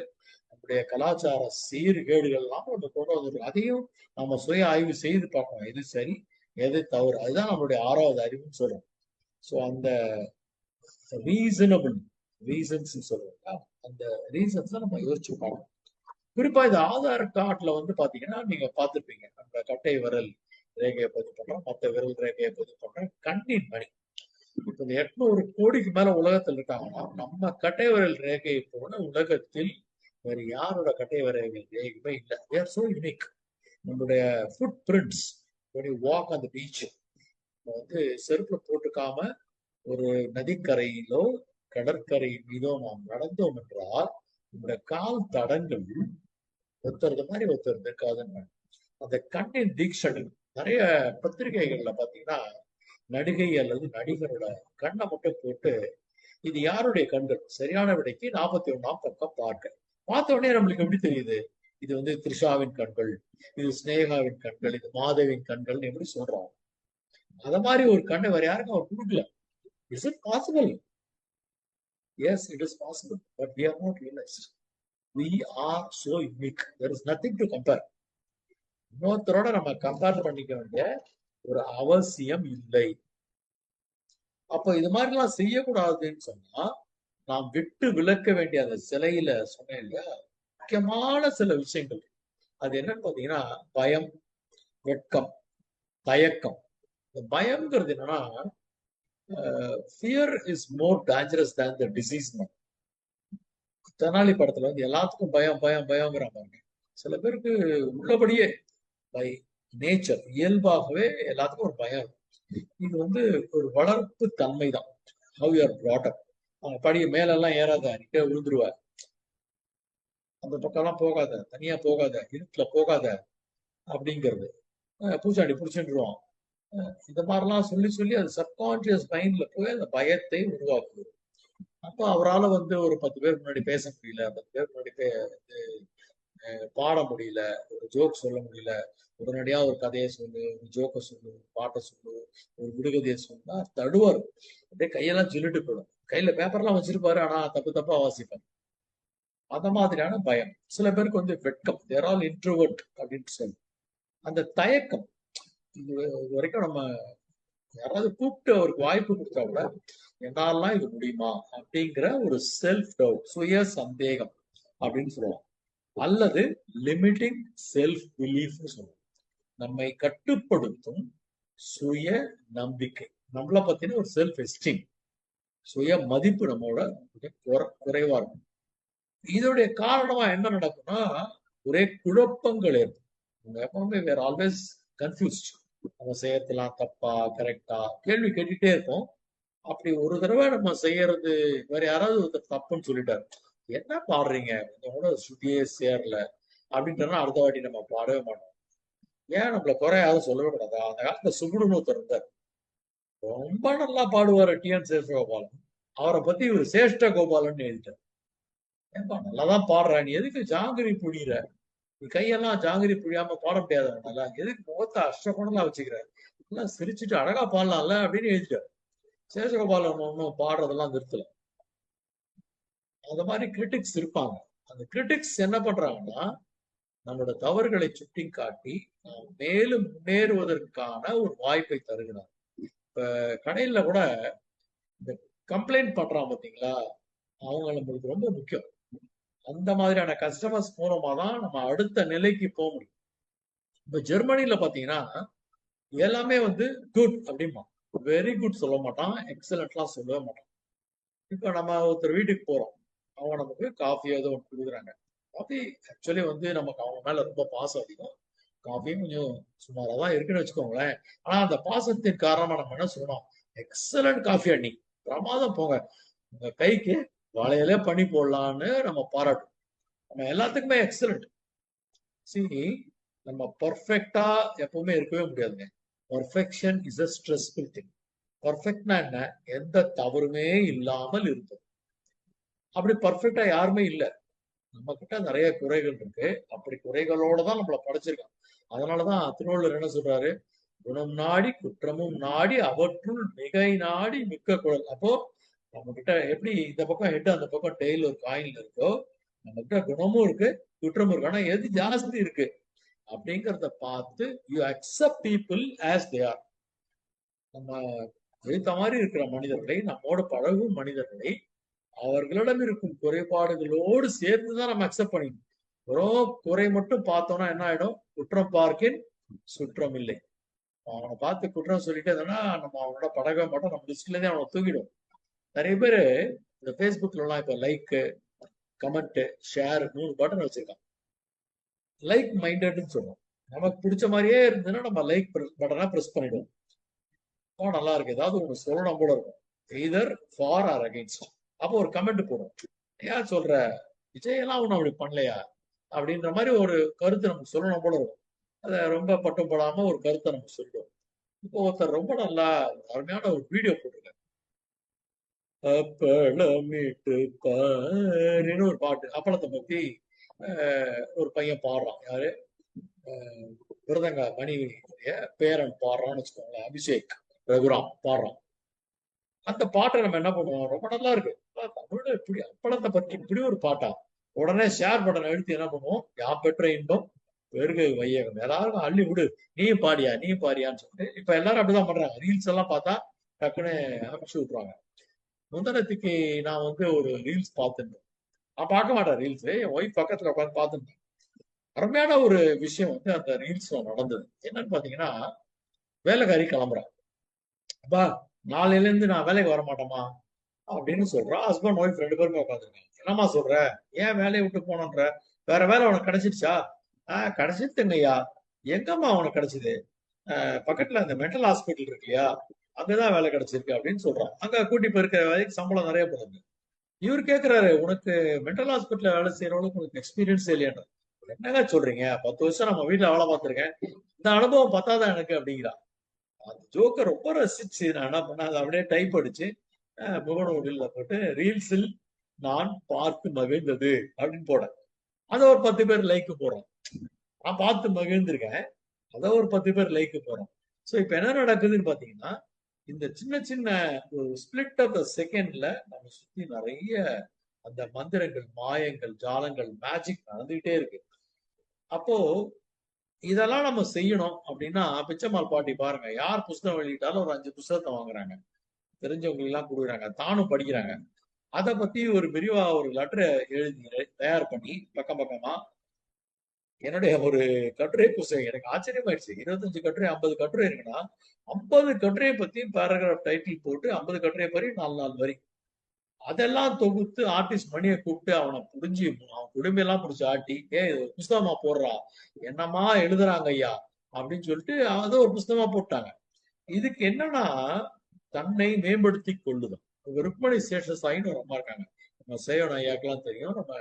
நம்முடைய கலாச்சார சீர்கேடுகள் எல்லாம் நம்ம கொண்டு வந்துருக்கோம். அதையும் நம்ம சுய ஆய்வு செய்து பார்க்கணும், எது சரி எது தவறு. அதுதான் நம்மளுடைய 6வது அறிவுன்னு சொல்றோம். ஸோ அந்த ரீசனபிள் ரீசன்ஸ் சொல்றோம், அந்த ரீசன்ஸ் நம்ம யோசிச்சு பார்க்கணும். குறிப்பா இந்த ஆதார் கார்டுல வந்து பாத்தீங்கன்னா நீங்க பார்த்திருப்பீங்க, அந்த கட்டை விரல் ரேகையை பதிவு பண்றோம், மற்ற விரல் ரேகையை பதிவு பண்றோம், கண்ணின் மணி. இப்ப இந்த 800 கோடிக்கு மேல உலகத்தில் இருக்காங்கன்னா நம்ம கட்டை விரல் ரேகையை போல உலகத்தில் வேற யாரோட கட்டை விரல் ரேகையுமே இல்லை. they are so unique. நம்மளுடைய food prints, when you walk on the beach, வந்து செருப்புல போட்டுக்காம ஒரு நதிக்கரையிலோ கடற்கரை மீதோ நாம் நடந்தோம் என்றால் இந்த கால் தடங்கள் ஒருத்தருக்கு மாதிரி ஒருத்தர் இருக்காதுன்னு. அந்த கண்ணின் தீக்ஷணை, நிறைய பத்திரிகைகள்ல பாத்தீங்கன்னா நடிகை அல்லது நடிகரோட கண்ணை மட்டும் போட்டு, இது யாருடைய கண்கள், சரியான விடைக்கு 41ஆம் பக்கம் பார்த்த உடனே நம்மளுக்கு எப்படி தெரியுது, இது வந்து த்ரிஷாவின் கண்கள், இது ஸ்னேகாவின் கண்கள், இது மாதவின் கண்கள் எப்படி சொல்றோம். அத மாதிரி ஒரு கண்ணை வேற யாருக்கும் அவர் கொடுக்கல. Is it possible? Yes, it is possible, but we are not realized. We are so unique. There is nothing to compare. இன்னொருத்தரோட நம்ம கம்பேர் பண்ணிக்க வேண்டிய ஒரு அவசியம் இல்லை. அப்ப இது மாதிரி எல்லாம் செய்யக்கூடாதுன்னு சொன்னா நாம் விட்டு விலக்க வேண்டிய அந்த சிலையில சொன்னேன் இல்லையா, முக்கியமான சில விஷயங்கள். அது என்னன்னு பாத்தீங்கன்னா பயம், வெட்கம், தயக்கம். இந்த பயம்ங்கிறது என்னன்னா, fear is more dangerous than the disease. Tenali படத்துல வந்து எல்லாத்துக்கும் பயம் பயம் பயங்கிற பாருங்க. சில பேருக்கு உள்ளபடியே பை நேச்சர் இயல்பாகவே எல்லாத்துக்கும் ஒரு பயம் இருக்கும். இது வந்து ஒரு வளர்ப்பு தன்மை தான். How you are brought up. அவங்க படி மேல எல்லாம் ஏறாத, நீ விழுந்துருவ, அந்த பக்கம் எல்லாம் போகாத, தனியா போகாத, இருட்டுல போகாத அப்படிங்கிறது. பூச்சாண்டி பிடிச்சிட்டுருவோம். இந்த மாதிரிலாம் சொல்லி சொல்லி அது சப்கான்சியஸ் மைண்ட்ல போய் அந்த பயத்தை உருவாக்குது. அப்ப அவரால வந்து ஒரு 10 பேர் முன்னாடி பேச முடியல, 10 பேர் முன்னாடி பாட முடியல, ஒரு ஜோக் சொல்ல முடியல. உடனடியா ஒரு கதையை சொல்லு, ஒரு ஜோக்கை சொல்லு, ஒரு பாட்டை சொல்லு, ஒரு விடுகதையை சொன்னா தடுவார். அப்படியே கையெல்லாம் சொல்லிட்டு போயிடும். கையில பேப்பர்லாம் வச்சிருப்பாரு, ஆனா தப்பு தப்பா வாசிப்பாரு. அந்த மாதிரியான பயம். சில பேருக்கு வந்து வெட்கம், தேர் ஆல் இன்ட்ரோவர்ட் அப்படின்னு சொல்லி அந்த தயக்கம். இது வரைக்கும் நம்ம யாராவது கூப்பிட்டு அவருக்கு வாய்ப்பு கொடுத்தா கூட என்னாலாம் இது முடியுமா அப்படிங்கிற ஒரு செல்ஃப் டவுட், சுய சந்தேகம் அப்படின்னு சொல்லுவோம். அல்லது லிமிட்டிங் செல்ஃப் பிலீஃப் சொல்லுவோம். நம்மை கட்டுப்படுத்தும் சுய நம்பிக்கை, நம்மளை பத்தின ஒரு செல்ஃப் எஸ்டீம், சுய மதிப்பு நம்மளோட குறைவா இருக்கும். இதோடைய காரணமா என்ன நடக்கும்னா ஒரே குழப்பங்கள் ஏற்படும். எப்பவுமே வேற ஆல்வேஸ் கன்ஃபியூஸ்ட். நம்ம செய்யறதுலாம் தப்பா கரெக்டா கேள்வி கேட்டுட்டே இருப்போம். அப்படி ஒரு தடவை நம்ம செய்யறது வேற யாராவது ஒருத்தர் தப்புன்னு சொல்லிட்டாரு, என்ன பாடுறீங்க, கொஞ்சம் கூட ஸ்ருதியே சேரல அப்படின்றனா அடுத்த வாட்டி நம்ம பாடவே மாட்டோம். ஏன் நம்மள குறை யாரும் சொல்லவே கூடாதா? அந்த காலத்துல சுகுடுன்னு ஒருத்தர் இருந்தார், ரொம்ப நல்லா பாடுவார், டிஎன் சேஷகோபாலன். அவரை பத்தி ஒரு சேஷ்ட கோபாலன் எழுதிட்டார். ஏன்பா நல்லாதான் பாடுற, நீ எதுக்கு ஜாங்கிரி புழியிற, நீ கையெல்லாம் ஜாங்கிரி புழியாம பாட முடியாதவனால எதுக்கு முகத்தை அஷ்டகுணம்லாம் வச்சுக்கிற, எல்லாம் சிரிச்சுட்டு அழகா பாடலாம்ல அப்படின்னு எழுதிட்டார். சேஷகோபாலன் ஒன்னும் பாடுறதெல்லாம் நிறுத்தல. அந்த மாதிரி கிரிட்டிக்ஸ் இருப்பாங்க. அந்த கிரிட்டிக்ஸ் என்ன பண்றாங்கன்னா நம்மளோட தவறுகளை சுட்டி காட்டி நாம் மேலும் முன்னேறுவதற்கான ஒரு வாய்ப்பை தருகிறார். இப்ப கடையில கூட இந்த கம்ப்ளைண்ட் பண்றான் பாத்தீங்களா, அவங்க நம்மளுக்கு ரொம்ப முக்கியம். அந்த மாதிரியான கஸ்டமர்ஸ் மூலமா தான் நம்ம அடுத்த நிலைக்கு போக முடியும். இப்ப ஜெர்மனில பாத்தீங்கன்னா எல்லாமே வந்து குட் அப்படிமா, வெரி குட் சொல்ல மாட்டான், எக்ஸலன்ட்லாம் சொல்லவே மாட்டான். இப்ப நம்ம ஒருத்தர் வீட்டுக்கு போறோம், அவங்க நமக்கு காஃபி ஏதோ ஒன்று கொடுக்குறாங்க. காஃபி ஆக்சுவலி வந்து நமக்கு அவங்க மேல ரொம்ப பாசம் அதிகம். காஃபியும் கொஞ்சம் சுமாரா தான் இருக்குன்னு வச்சுக்கோங்களேன். ஆனா அந்த பாசத்தின் காரணமா நம்ம என்ன சொல்லணும், எக்ஸலன்ட் காஃபி அண்ணி, பிரமாதம் போங்க, உங்க கைக்கு வாழையிலே பண்ணி போடலான்னு நம்ம பாராட்டும். நம்ம எல்லாத்துக்குமே எக்ஸலன்ட். சி, நம்ம பர்ஃபெக்டா எப்பவுமே இருக்கவே முடியாதுங்க. Perfection is a stressful thing. பர்ஃபெக்ட்னா என்ன, எந்த தவறுமே இல்லாமல் இருப்பது. அப்படி பர்ஃபெக்டா யாருமே இல்லை. நம்ம கிட்ட நிறைய குறைகள் இருக்கு. அப்படி குறைகளோட தான் நம்மளை படைச்சிருக்கான். அதனாலதான் திருவள்ளுவர் என்ன சொல்றாரு, குணம் நாடி குற்றமும் நாடி அவற்றுள் மிகை நாடி மிக்க குழல். அப்போ நம்ம கிட்ட எப்படி இந்த பக்கம் ஹெட் அந்த பக்கம் டெய்ல் ஒரு காயின்ல இருக்கோ, நம்ம கிட்ட குணமும் இருக்கு குற்றமும் இருக்கு. ஆனா எது ஜாஸ்தி இருக்கு அப்படிங்கிறத பார்த்து you accept people as they are. நம்ம எழுத்த மாதிரி இருக்கிற மனிதர்களை, நம்மோட பழகும் மனிதர்களை அவர்களிடம் இருக்கும் குறைபாடுகளோடு சேர்த்துதான் நம்ம அக்செப்ட் பண்ணிக்கணும். வெறும் குறை மட்டும் பார்த்தோம்னா என்ன ஆயிடும், குற்றம் பார்க்கின் சுற்றம் இல்லை. அவனை பார்த்து குற்றம் சொல்லிட்டே இருந்தோம்னா நம்ம அவனோட பழகவே மாட்டோம், நம்ம லிஸ்ட்ல இருந்தே அவனை தூக்கிடும். நிறைய பேரு இந்த பேஸ்புக்ல எல்லாம் இப்ப லைக் கமெண்ட் ஷேர் 3 பட்டன் வச்சிருக்கான். லைக் மைண்டட்னு சொல்லுவோம். நமக்கு பிடிச்ச மாதிரியே இருந்ததுன்னா நம்ம லைக் பட்டனை பிரஸ் பண்ணிடுவோம். நல்லா இருக்கு, ஏதாவது ஒண்ணு சொல்லணும் போல இருக்கும், எய்தர் ஃபார் ஆர் அகைன்ஸ்ட். அப்போ ஒரு கமெண்ட் போடும், ஏன் சொல்ற, விஜய் எல்லாம் ஒண்ணு அப்படி பண்ணலையா அப்படின்ற மாதிரி ஒரு கருத்து நமக்கு சொல்லணும் போல இருக்கும். அதை ரொம்ப பட்டம் போடாம ஒரு கருத்தை நம்ம சொல்லுவோம். இப்போ ஒருத்தர் ரொம்ப நல்லா அருமையான ஒரு வீடியோ போட்டிருக்காரு, அப்பளமிட்டு பாருன்னு ஒரு பாட்டு. அப்பளத்தை பத்தி ஒரு பையன் பாடுறான். யாரு, விருதங்க மணியுடைய பேரன் பாடுறான்னு வச்சுக்கோங்களேன், அபிஷேக் ரகுராம் பாடுறான். அந்த பாட்டை நம்ம என்ன பண்ணுவோம், ரொம்ப நல்லா இருக்கு, தமிழ்ல இப்படி அப்பளத்தை பத்தி இப்படி ஒரு பாட்டா, உடனே ஷேர் பட்டன் அழுத்தி என்ன பண்ணுவோம், யாம் பெற்ற இன்பம் பெருகு வையகம், எல்லாருக்கும் அள்ளி விடு, நீயும் பாடியா நீயும் பாடியான்னு சொல்லிட்டு இப்ப எல்லாரும் அப்படிதான் பண்றாங்க. ரீல்ஸ் எல்லாம் பார்த்தா டக்குன்னு அனுப்பிச்சு விட்டுருவாங்க. முந்தனத்துக்கு நான் வந்து ஒரு ரீல்ஸ் பார்த்துருந்தேன். நான் பார்க்க மாட்டேன் ரீல்ஸ், என் ஒய்ஃப் பக்கத்துல உட்காந்து பார்த்துருந்தேன். அருமையான ஒரு விஷயம் வந்து அந்த ரீல்ஸ்ல நடந்தது. என்னன்னு பாத்தீங்கன்னா, வேலைக்காரி கிளம்புறான், அப்பா நாளையில இருந்து நான் வேலைக்கு வர மாட்டேமா அப்படின்னு சொல்றான். ஹஸ்பண்ட் ஒய்ஃப் 2 பேருமே உட்காந்துருக்காங்க. என்னம்மா சொல்ற? ஏன் வேலையை விட்டு போனோன்ற? வேற வேலை உனக்கு கிடைச்சிருச்சா? கிடைச்சிருச்சுங்க ஐயா. எங்கம்மா உனக்கு கிடைச்சது? பக்கத்துல அந்த மென்டல் ஹாஸ்பிட்டல் இருக்கு இல்லையா, அங்கதான் வேலை கிடைச்சிருக்கு அப்படின்னு சொல்றான். அங்க கூட்டி போயிருக்கிற வேலைக்கு சம்பளம் நிறைய போடுங்க. இவர் கேக்குறாரு, உனக்கு மென்டல் ஹாஸ்பிட்டல்ல வேலை செய்யறவங்களுக்கு உனக்கு எக்ஸ்பீரியன்ஸ் இல்லையான்ற. என்னங்க சொல்றீங்க? 10 வருஷம் நம்ம வீட்டுல வேலை பார்த்திருக்கேன், இந்த அனுபவம் பத்தாதான் எனக்கு அப்படிங்கிறா. அந்த ஜோக்கை ரொம்ப ரசிச்சு நான் என்ன பண்ணேன், அதை அப்படியே டைப் அடிச்சு முகநூலில் போட்டு ரீல்ஸில் நான் பார்த்து மகிழ்ந்தது அப்படின்னு போட அதை ஒரு 10 பேர் லைக் போடுறோம். நான் பார்த்து மகிழ்ந்திருக்கேன், அதை ஒரு 10 பேர் லைக் போறோம். சோ இப்ப என்ன நடக்குதுன்னு பாத்தீங்கன்னா, இந்த சின்ன சின்ன ஒரு ஸ்பிளிட் ஆஃப் த செகண்ட்ல நம்ம சுத்தி நிறைய அந்த மந்திரங்கள், மாயங்கள், ஜாலங்கள், மேஜிக் நடந்துகிட்டே இருக்கு. அப்போ இதெல்லாம் நம்ம செய்யணும் அப்படின்னா, பிச்சைமால் பாட்டி பாருங்க, யார் புஸ்தகம் வெளியிட்டாலும் ஒரு 5 புஸ்தகத்தை வாங்குறாங்க, தெரிஞ்சவங்க எல்லாம் கொடுக்குறாங்க, தானும் படிக்கிறாங்க. அதை பத்தி ஒரு விரிவா ஒரு லெட்டரை எழுதி தயார் பண்ணி பக்கம் பக்கமா என்னுடைய ஒரு கட்டுரை புஸ்தகம் எனக்கு ஆச்சரியமாயிடுச்சு. 25 கட்டுரை 50 கட்டுரை இருக்குன்னா 50 கட்டுரையை பத்தி பேராகிராஃப் டைட்டில் போட்டு 50 கட்டுரை பற்றி 4 வரி அதெல்லாம் தொகுத்து ஆர்டிஸ்ட் மணியை கூப்பிட்டு அவனை புடிஞ்சு அவன் குடும்பெல்லாம் பிடிச்சி ஆட்டி, இது ஒரு புஸ்தகமா போடுறா, என்னமா எழுதுறாங்க ஐயா அப்படின்னு சொல்லிட்டு அதை ஒரு புஸ்தகமா போட்டாங்க. இதுக்கு என்னன்னா, தன்னை மேம்படுத்தி கொள்ளுதல். ருக்மணி சேஷசாயின்னு ஒரு அம்மா இருக்காங்க, நம்ம சேவன் ஐயாக்கெல்லாம் தெரியும். நம்ம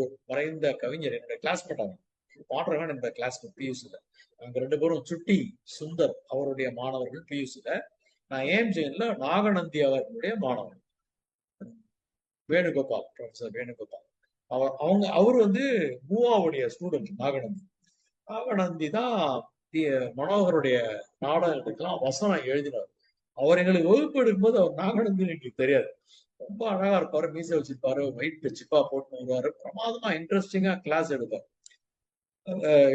ஒரு மறைந்த கவிஞர் என்னுடைய கிளாஸ்மேட், அவன் பாடுறவன் என்னோட கிளாஸ்மேட் பியூசில. நாங்க 2 பேரும் சுட்டி சுந்தர் அவருடைய மாணவர்கள் பியூசில. நான் ஏஎம்ஜேன்ல நாகநந்தி அவர்களுடைய மாணவன் வேணுகோபால், ப்ரொஃபசர் வேணுகோபால். அவர் வந்து மூவாவுடைய ஸ்டூடெண்ட் நாகநந்தி. நாகநந்தி தான் மனோகருடைய நாடகத்துக்கெல்லாம் வசனம் எழுதினார். அவர் எங்களுக்கு வகுப்பு எடுக்கும்போது அவர் நாகநந்தி எங்களுக்கு தெரியாது. ரொம்ப அழகா இருப்பாரு, மீசை வச்சிருப்பாரு, ஒயிட் சிப்பா போட்டு வருவாரு, பிரமாதமா இன்ட்ரெஸ்டிங்கா கிளாஸ் எடுப்பார்.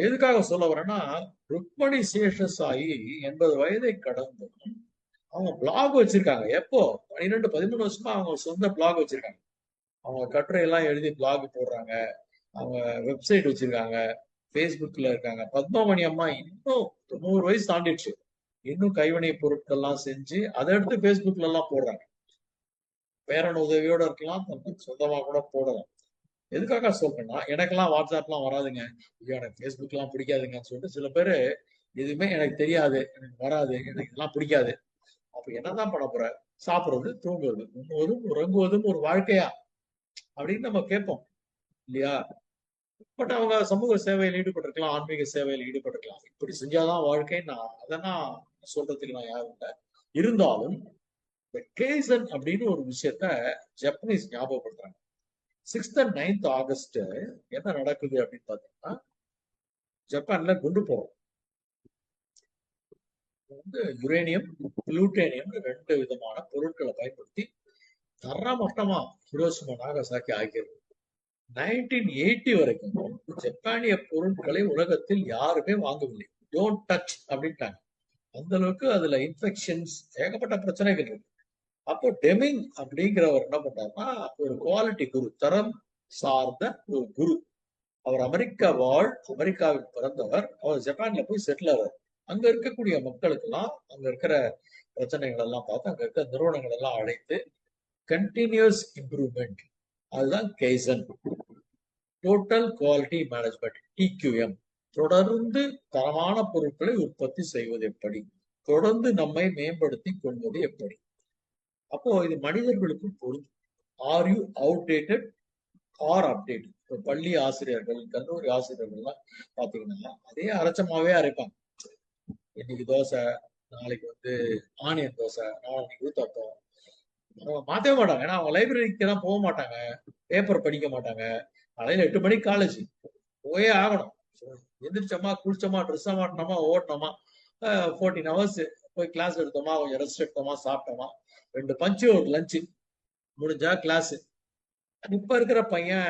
எதுக்காக சொல்ல வரேன்னா, ருக்மணி சேஷசாயி 80 வயதை கடந்தும் அவங்க பிளாக் வச்சிருக்காங்க. எப்போ 12-13 வருஷமா அவங்க சொந்த பிளாக் வச்சிருக்காங்க. அவங்க கட்டுரை எல்லாம் எழுதி பிளாக் போடுறாங்க, அவங்க வெப்சைட் வச்சிருக்காங்க, பேஸ்புக்ல இருக்காங்க. பத்மாமணி அம்மா இன்னும் 90 வயசு தாண்டிடுச்சு, இன்னும் கைவினை பொருட்கள் எல்லாம் செஞ்சு அதை எடுத்து பேஸ்புக்ல எல்லாம் போடுறாங்க. பேரன் உதவியோட இருக்கலாம், சொந்தமா கூட போடலாம். எதுக்காக சொல்றேன்னா, எனக்கெல்லாம் வாட்ஸ்அப்லாம் வராதுங்க, ஐயோ எனக்கு ஃபேஸ்புக் எல்லாம் பிடிக்காதுங்கன்னு சொல்லிட்டு சில பேரு, எதுவுமே எனக்கு தெரியாது, எனக்கு வராது, எனக்கு இதெல்லாம் பிடிக்காது. அப்ப என்னதான் பண்ண போற? சாப்பிடுறது, தூங்குவது, உண்ணுவதும் உறங்குவதும் ஒரு வாழ்க்கையா அப்படின்னு நம்ம கேட்போம் இல்லையா? பட் அவங்க சமூக சேவையில் ஈடுபட்டிருக்கலாம், ஆன்மீக சேவையில் ஈடுபட்டிருக்கலாம். இப்படி செஞ்சாதான் வாழ்க்கை, நான் அதெல்லாம் சொல்றதுக்கு நான் யாரும் இல்லை. இருந்தாலும் இந்த கேசன் அப்படின்னு ஒரு விஷயத்த Japanese ஞாபகப்படுத்துறாங்க. 6th and 9th August என்ன நடக்குது அப்படின்னு பாத்தீங்கன்னா, ஜப்பான்ல குண்டு போறோம். வந்து யுரேனியம், புளூட்டோனியம் 2 விதமான பொருட்களை பயன்படுத்தி தரமட்டமா ஹிரோஷிமா நாகசாக்கி ஆகிறது. 1980 வரைக்கும் ஜப்பானிய பொருட்களை உலகத்தில் யாருமே வாங்கவில்லை. டோன்ட் டச் அப்படின்ட்டாங்க. அந்த அளவுக்கு அதுல இன்ஃபெக்ஷன்ஸ், ஏகப்பட்ட பிரச்சனைகள் இருக்கு. அப்போ டெமிங் அப்படிங்கிறவர் என்ன பண்றாருன்னா, ஒரு குவாலிட்டி குரு, தரம் சார்ந்த ஒரு குரு. அவர் அமெரிக்காவில் பிறந்தவர். அவர் ஜப்பான்ல போய் செட்டில் ஆகிறார். அங்க இருக்கக்கூடிய மக்களுக்கு எல்லாம் அங்க இருக்கிற பிரச்சனைகள் எல்லாம் பார்த்து அங்க இருக்கிற நிறுவனங்கள் எல்லாம் அழைத்து கண்டினியூஸ் இம்ப்ரூவ்மெண்ட், அதுதான் kaizen, total quality management, TQM. தொடர்ந்து தரமான பொருட்களை உற்பத்தி செய்வது எப்படி, தொடர்ந்து நம்மை மேம்படுத்தி கொள்வது எப்படி. அப்போ இது மனிதர்களுக்கும் பொருந்தும். Are you outdated or update? இப்போ பள்ளி ஆசிரியர்கள், கல்லூரி ஆசிரியர்கள்லாம் பாத்தீங்கன்னா அதே அரைச்சமாவே அரைப்பாங்க. இன்னைக்கு தோசை, நாளைக்கு வந்து ஆனியன் தோசை, நாளைக்கு ஊத்தாப்பம். மாத்தவே மாட்டாங்க, ஏன்னா அவங்க லைப்ரரிக்கு தான் போக மாட்டாங்க, பேப்பர் படிக்க மாட்டாங்க. காலையில 8 மணிக்கு காலேஜ் போயே ஆகணும். எந்திரிச்சோமா, குளிச்சோமா, ட்ரெஸ் மாட்டினோமா, ஓட்டணுமா, 14 ஹவர்ஸ் போய் கிளாஸ் எடுத்தோமா, கொஞ்சம் ரெஸ்ட் எடுத்தோமா, சாப்பிட்டோமா, 2 பஞ்சு ஒரு லஞ்சு முடிஞ்சா கிளாஸ். இப்ப இருக்கிற பையன்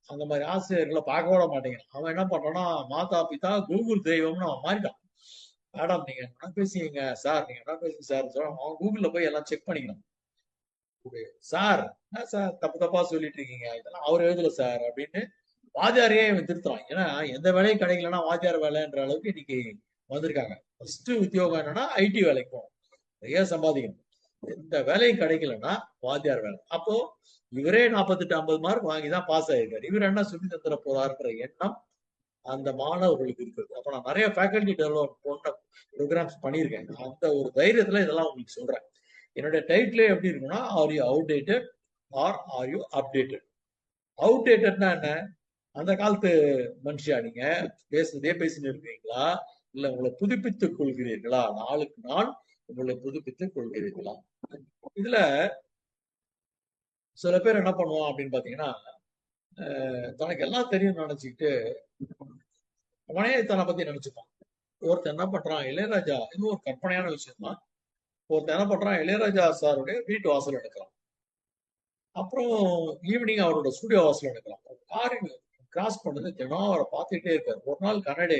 அந்த மாதிரி ஆசிரியர்களை பார்க்க விட மாட்டேங்கிறான். அவன் என்ன பண்றான்னா, மாதா பிதா கூகுள் தெய்வம்னு அவன் மாறிட்டான். மேடம் நீங்க என்ன பேசுறீங்க சார், நீங்க என்ன பேசுங்க சார், அவன் கூகுள்ல போய் எல்லாம் செக் பண்ணிக்கணும். சார் என்ன சார் தப்பு தப்பா சொல்லிட்டு இருக்கீங்க, இதெல்லாம் அவர் எழுதல சார் அப்படின்னு வாத்தியாரையே இவன் திருத்துறான். ஏன்னா எந்த வேலையும் கிடைக்கலன்னா வாத்தியார் வேலைன்ற அளவுக்கு இன்னைக்கு வந்திருக்காங்க. ஃபர்ஸ்ட் உத்தியோகம் என்னன்னா ஐடி வேலைக்கு போகணும், நிறைய சம்பாதிக்கணும். எந்த வேலையும் கிடைக்கலன்னா வாத்தியார் வேலை. அப்போ இவரே 48-50 மார்க் வாங்கி தான் பாஸ் ஆயிருக்காரு. இவர் என்ன சொல்லி தந்துட போறாருன்ற எண்ணம் அந்த மாணவர்களுக்கு இருக்குது. அப்ப நான் நிறைய ஃபேக்கல்டி டெவலப் பண்ண ப்ரோக்ராம்ஸ் பண்ணியிருக்கேன். அந்த ஒரு தைரியத்துல இதெல்லாம் உங்களுக்கு சொல்றேன். என்னுடைய டைட்டிலே எப்படி இருக்குன்னா, are you outdated or are you updated. அவுடேட்டட்னா என்ன? அந்த காலத்து மனுஷியா நீங்க பேசுனதே பேசிட்டு இருக்கீங்களா, இல்ல உங்களை புதுப்பித்துக் கொள்கிறீர்களா? நாளுக்கு நாள் உங்களை புதுப்பித்துக் கொள்கிறீர்களா? இதுல சில பேர் என்ன பண்ணுவோம் அப்படின்னு பாத்தீங்கன்னா, தனக்கு எல்லாம் தெரியும் நினைச்சுக்கிட்டு அவனே தன்னை பத்தி நினைச்சுப்பான். ஒருத்தன் என்ன பண்றான், இளையராஜா, இது ஒரு கற்பனையான விஷயம் தான். ஒருத்தன் என்ன பண்றான், இளையராஜா சாருடைய வீட்டு வாசல் எடுக்கிறான். அப்புறம் ஈவினிங் அவரோட ஸ்டுடியோ வாசல் எடுக்கிறான். கார் கிராஸ் பண்ணது தினம் அவரை பார்த்துட்டே இருக்காரு. ஒரு நாள் கண்ணாடி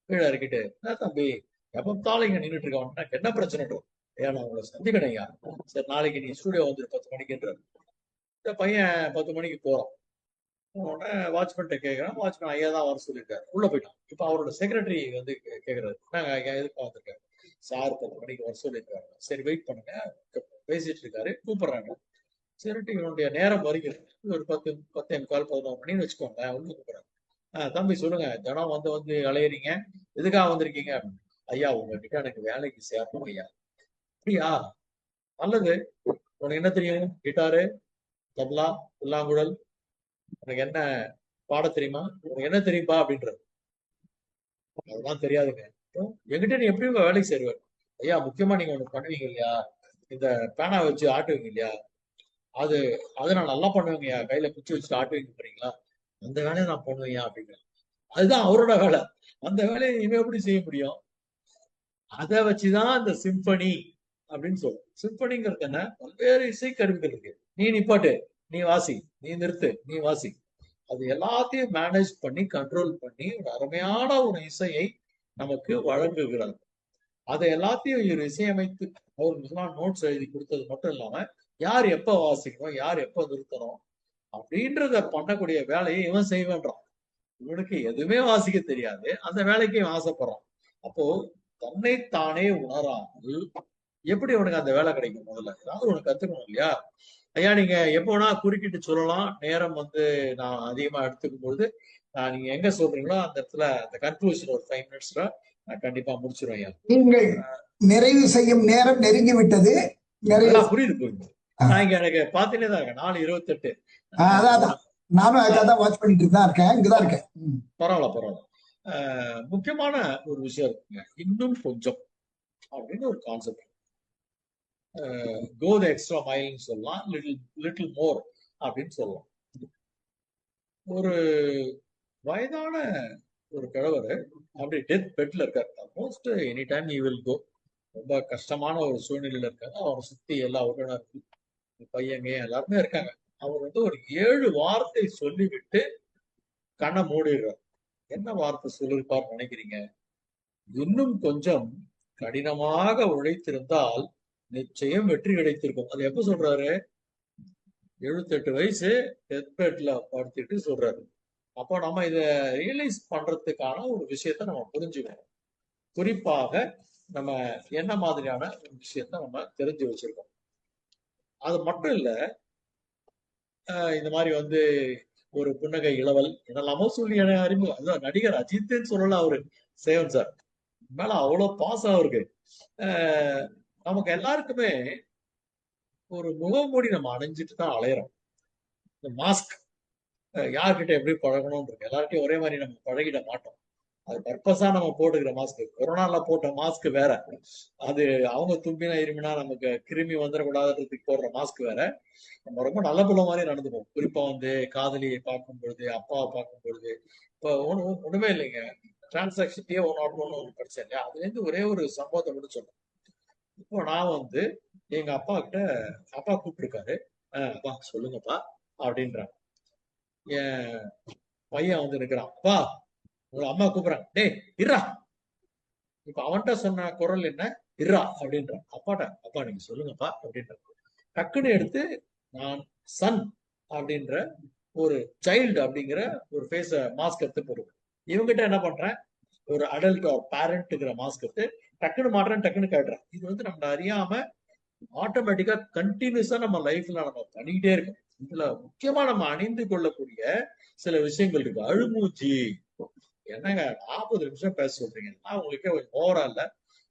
கீழே இறக்கிட்டு, என்ன தம்பி எப்ப பார்த்தாலும் இங்க நின்றுட்டு இருக்கான், எனக்கு என்ன பிரச்சனை? ஏன் நான் உங்களை சந்திக்கணையா? சரி நாளைக்கு நீ ஸ்டுடியோ வந்து 10 மணிக்குன்றாரு. இந்த பையன் 10 மணிக்கு போறான். உடனே வாட்ச்மேன் கேட்கிறான். வாட்ச்மேன் ஐயா தான் வர சொல்லியிருக்காரு. உள்ள போயிட்டான். இப்ப அவரோட செக்ரட்டரி வந்து கேட்கிறாரு, நாங்க ஐயா எதுக்கு பார்த்துருக்காரு? சார் 10 மணிக்கு வர சொல்லியிருக்காரு. சரி வெயிட் பண்ணுங்க, பேசிட்டு இருக்காரு, கூப்பிடுறாங்க. சரிட்டு இவனுடைய நேரம் வருகிறது. ஒரு 10-10:15-11 மணின்னு வச்சுக்கோங்க. உள்ள கூப்பிடுறாங்க. தம்பி சொல்லுங்க, தினம் வந்து வந்து அலையறீங்க, எதுக்காக வந்திருக்கீங்க? ஐயா உங்ககிட்ட எனக்கு வேலைக்கு சேரணும் ஐயா. அப்படியா, நல்லது. உனக்கு என்ன தெரியும்? கிட்டாரு, தபலா, புல்லாங்குழல், உனக்கு என்ன பாட தெரியுமா? உனக்கு என்ன தெரியும்பா அப்படின்றது. அதெல்லாம் தெரியாதுங்க. என்கிட்ட நீ எப்படி உங்க வேலைக்கு சேருவார்? ஐயா முக்கியமா நீங்க ஒண்ணு பண்ணுவீங்க இல்லையா, இந்த பேனா வச்சு ஆட்டுவீங்க இல்லையா, அது அதை நான் நல்லா பண்ணுவேங்கய்யா. கையில குச்சி வச்சுட்டு ஆட்டுவீங்க போறீங்களா, அந்த வேலையை நான் பண்ணுவேன் அப்படின்னு. அதுதான் அவரோட வேலை. அந்த வேலையை இவன் எப்படி செய்ய முடியும்? அதை வச்சுதான் இந்த சிம்பனி அப்படின்னு சொல்லுவோம். சிம்பனிங்கிறது என்ன? பல்வேறு இசை கருவிகள் இருக்கு. நீ நிப்பாட்டு, நீ வாசி, நீ நிறுத்து, நீ வாசி, அது எல்லாத்தையும் மேனேஜ் பண்ணி கண்ட்ரோல் பண்ணி ஒரு அருமையான ஒரு இசையை நமக்கு வழங்குகிறார். அதை எல்லாத்தையும் இவர் இசையமைத்து அவர்களுக்கு நோட்ஸ் எழுதி கொடுத்தது மட்டும் இல்லாம, யார் எப்ப வாசிக்கணும், யார் எப்ப நிறுத்தணும் அப்படின்றத பண்ணக்கூடிய வேலையை இவன் செய்வேன்றான். இவனுக்கு எதுவுமே வாசிக்க தெரியாது, அந்த வேலைக்கு இவன் ஆசைப்படுறான். அப்போ தன்னைத்தானே உணராமல் எப்படி உனக்கு அந்த வேலை கிடைக்கும்? முதல்ல ஏதாவது உனக்கு கத்துக்கணும் இல்லையா? ஐயா நீங்க எப்போ வேணா குறுக்கிட்டு சொல்லலாம். நேரம் வந்து நான் அதிகமா எடுத்துக்கும் பொழுது நீங்க எங்க சொல்றீங்களோ அந்த இடத்துல அந்த கன்க்ளூஷன் ஒரு 5 மினிட்ஸ்ல நான் கண்டிப்பா முடிச்சிருவேன் ஐயா. நீங்கள் நிறைவு செய்யும் நேரம் நெருங்கி விட்டது. புரியுது புரியுது. நான் இங்க எனக்கு பாத்துட்டே தான் இருக்கேன். 4:28. அதான் நானும் அதான் வாட்ச் பண்ணிட்டு தான் இருக்கேன். இங்கதான் இருக்கேன். பரவாயில்ல பரவாயில்ல. முக்கியமான ஒரு விஷயம் இருக்குங்க, இன்னும் கொஞ்சம் அப்படின்னு ஒரு கான்செப்ட். கோ தி எக்ஸ்ட்ரா மைல்னு சொல்லலாம், லிட்டில் மோர் அப்படின்னு சொல்லலாம். ஒரு வயதான ஒரு கிழவர் அப்படி டெத் பெட்ல இருக்காரு. Most any time you will go. ரொம்ப கஷ்டமான ஒரு சூழ்நிலையில இருக்காங்க. அவரை சுத்தி எல்லா உறவினர்கள், பையங்க எல்லாருமே இருக்காங்க. அவர் வந்து ஒரு 7 வார்த்தை சொல்லிவிட்டு கண்ணை மூடிடுறார். என்ன வார்த்தை சொல்லிருப்பார் நினைக்கிறீங்க? இன்னும் கொஞ்சம் கடினமாக உழைத்திருந்தால் நிச்சயம் வெற்றி கிடைத்திருக்கும். அது எப்ப சொல்றாரு? 78 வயசு டெத் பெட்ல படுத்திட்டு சொல்றாரு. அப்போ நம்ம இதை ரியலைஸ் பண்றதுக்கான ஒரு விஷயத்த நம்ம புரிஞ்சுக்கணும். குறிப்பாக நம்ம என்ன மாதிரியான ஒரு விஷயத்த நம்ம தெரிஞ்சு வச்சிருக்கோம். அது மட்டும் இல்ல, இந்த மாதிரி வந்து ஒரு புன்னகை இளவல் என்னெல்லாமோ சொல்லி அறிமுகம். அதுதான் நடிகர் அஜித்ன்னு சொல்லல, அவரு சேவன் சார் மேல அவ்வளவு பாசம் அவருக்கு. நமக்கு எல்லாருக்குமே ஒரு முகமூடி நம்ம அணிஞ்சிட்டு தான் அலையிறோம். இந்த மாஸ்க் யார்கிட்ட எப்படி பழகணும் இருக்கு. எல்லார்ட்டையும் ஒரே மாதிரி நம்ம பழகிட மாட்டோம். அது பர்பஸா நம்ம போட்டுக்கிற மாஸ்க். கொரோனால போட்ட மாஸ்க் வேற, அது அவங்க தும்பினா இருமினா நமக்கு கிருமி வந்துடக்கூடாதுன்றதுக்கு போடுற மாஸ்க் வேற. நம்ம ரொம்ப நல்ல பிள்ளை மாதிரி நடந்துப்போம். குறிப்பா வந்து காதலியை பார்க்கும் பொழுது, அப்பாவை பார்க்கும் பொழுது. இப்போ ஒண்ணுமே இல்லைங்க, டிரான்சாக்ஷன் T101 படிச்சேன் இல்லையா, அதுல இருந்து ஒரே ஒரு சம்பவத்தை மட்டும் சொல்றேன். இப்போ நான் வந்து எங்க அப்பா கிட்ட, அப்பா கூப்பிட்டுருக்காரு, அப்பா சொல்லுங்கப்பா அப்படின்றாங்க. என் பையன் வந்து இருக்கிறான், அப்பா உங்க அம்மா கூப்பிடுறாங்க, டேய் இருறா. இப்ப அவன்கிட்ட சொன்ன குரல் என்ன? இருறா அப்படின்றான். அப்பாட்ட, அப்பா நீங்க சொல்லுங்கப்பா அப்படின்ற. டக்குன்னு எடுத்து நான் சன் அப்படின்ற ஒரு சைல்டு அப்படிங்கிற ஒரு ஃபேஸ மாஸ்க் எடுத்து போடுவேன். இவங்கிட்ட என்ன பண்றேன், ஒரு அடல்ட் ஒரு பேரண்ட்ங்கிற மாஸ்க் எடுத்து டக்குன்னு மாட்டுறேன், டக்குன்னு கேட்டுறேன். இது வந்து நம்ம அறியாம ஆட்டோமேட்டிக்கா கண்டினியூஸா நம்ம லைஃப்ல நம்ம பண்ணிக்கிட்டே இருக்கோம். இதுல முக்கியமா நம்ம அணிந்து கொள்ளக்கூடிய சில விஷயங்கள் இருக்கு. அழுமூச்சி. என்னங்க 40 நிமிஷம் பேச சொல்றீங்க, உங்களுக்கே கொஞ்சம் ஓவரா இல்ல?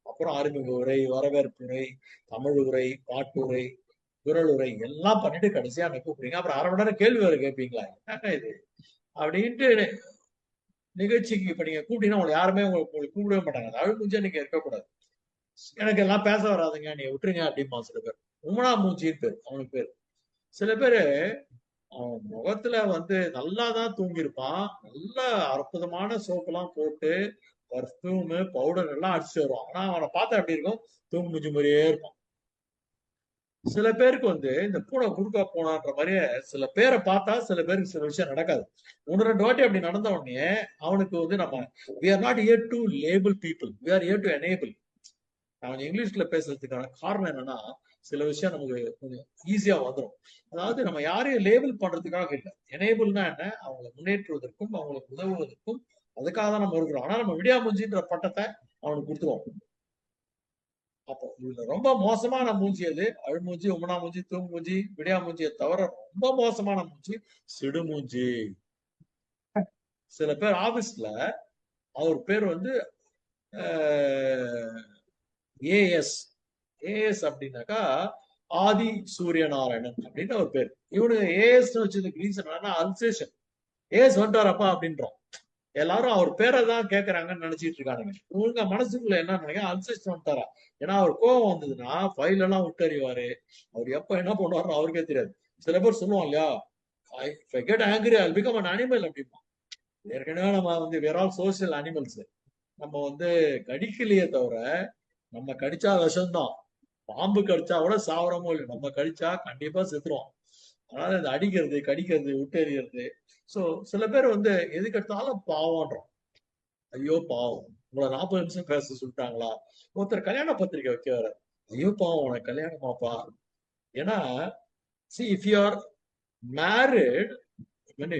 அப்புறம் அறிமுக உரை, வரவேற்பு உரை, தமிழ் உரை, பாட்டுரை, குரல் உரை எல்லாம் பண்ணிட்டு கடைசியா என்ன கூப்பிடுறீங்க. அப்புறம் 1/2 மணி நேரம் கேள்வி வரை கேட்பீங்களா? என்னங்க இது அப்படின்ட்டு நிகழ்ச்சிக்கு இப்ப நீங்க கூப்பிட்டீங்கன்னா உங்களை யாருமே உங்களுக்கு கூப்பிடவே மாட்டாங்க. அந்த அழுமூச்சியா நீங்க இருக்கக்கூடாது. எனக்கு எல்லாம் பேச வராதுங்க, நீ விட்டுருங்க அப்படிமா சில பேர். உமனா மூச்சின்னு பேர் அவனுக்கு பேர். சில பேரு அவன் முகத்துல வந்து நல்லாதான் தூங்கியிருப்பான், நல்ல அற்புதமான சோப் எல்லாம் போட்டு பர்ஃபியூம் பவுடர் எல்லாம் அடிச்சு வருவான். ஆனா அவனை பார்த்தா எப்படி இருக்கும்? தூங்கு மூஞ்சி மாதிரியே இருப்பான். சில பேருக்கு வந்து இந்த பூனை குறுக்கா போனான்ற மாதிரியே சில பேரை பார்த்தா சில பேருக்கு சில விஷயம் நடக்காது. 1-2 வாட்டி அப்படி நடந்த உடனே அவனுக்கு வந்து நம்ம we are not here to label people, we are here to enable. நான் இங்கிலீஷ்ல பேசுறதுக்கான காரணம் என்னன்னா, சில விஷயம் நமக்கு கொஞ்சம் ஈஸியா வந்துடும். அதாவது நம்ம யாரையும் லேபிள் பண்றதுக்காக இல்லை. எனேபிள்னா என்ன? அவங்களை முன்னேற்றுவதற்கும் அவங்களுக்கு உதவுவதற்கும் அதுக்காக தான் நம்ம இருக்கிறோம். ஆனா நம்ம விடியாமூஞ்சின்ற பட்டத்தை அவனுக்கு கொடுத்துருவோம். அப்போ இதுல ரொம்ப மோசமான மூஞ்சி எது? அழுமூஞ்சி, உமனா மூஞ்சி, தூங்கு மூஞ்சி, விடியாமூஞ்சியை தவிர ரொம்ப மோசமான மூஞ்சி சிடுமூஞ்சி. சில பேர் ஆபீஸ்ல அவர் பேர் வந்து ஏஎஸ். ஏஎஸ் அப்படின்னாக்கா ஆதி சூரிய நாராயணன் அப்படின்னு ஒரு பேர். இவனுக்கு ஏஎஸ் வச்சதுக்கு ரீசன் என்னன்னா அல்சேஷன். ஏஎஸ் வந்துட்டாரப்பா அப்படின்றோம். எல்லாரும் அவர் பேரை தான் கேட்கறாங்கன்னு நினைச்சிட்டு இருக்கானுங்க. இவங்க மனசுக்குள்ள என்ன நினைக்க அல்சேஷன் வந்துட்டாரா? ஏன்னா அவர் கோவம் வந்ததுன்னா ஃபைல் எல்லாம் விட்டறிவாரு. அவர் எப்ப என்ன பண்ணுவாரு அவருக்கே தெரியாது. சில பேர் சொல்லுவாங்க இல்லையா, if I get angry I'll become an animal அப்படிமா. ஏற்கனவே நம்ம வந்து we are all social animals. நம்ம வந்து கடிக்கலையே தவிர, நம்ம கடிச்சா விஷம்தான். பாம்பு கடிச்சா கூட சாவரமோ இல்லை, நம்ம கடிச்சா கண்டிப்பா செத்துருவோம். அதனால இந்த அடிக்கிறது, கடிக்கிறது, விட்டெறிகிறது. சோ சில பேர் வந்து எதுக்கு எடுத்தாலும் பாவம்ன்றோம். ஐயோ பாவம், உங்களை 40 நிமிஷம் பேச சொல்லிட்டாங்களா? ஒருத்தர் கல்யாண பத்திரிக்கை வைக்க வர, ஐயோ பாவம் உனக்கு கல்யாணமாப்பா. ஏன்னா see if you are married,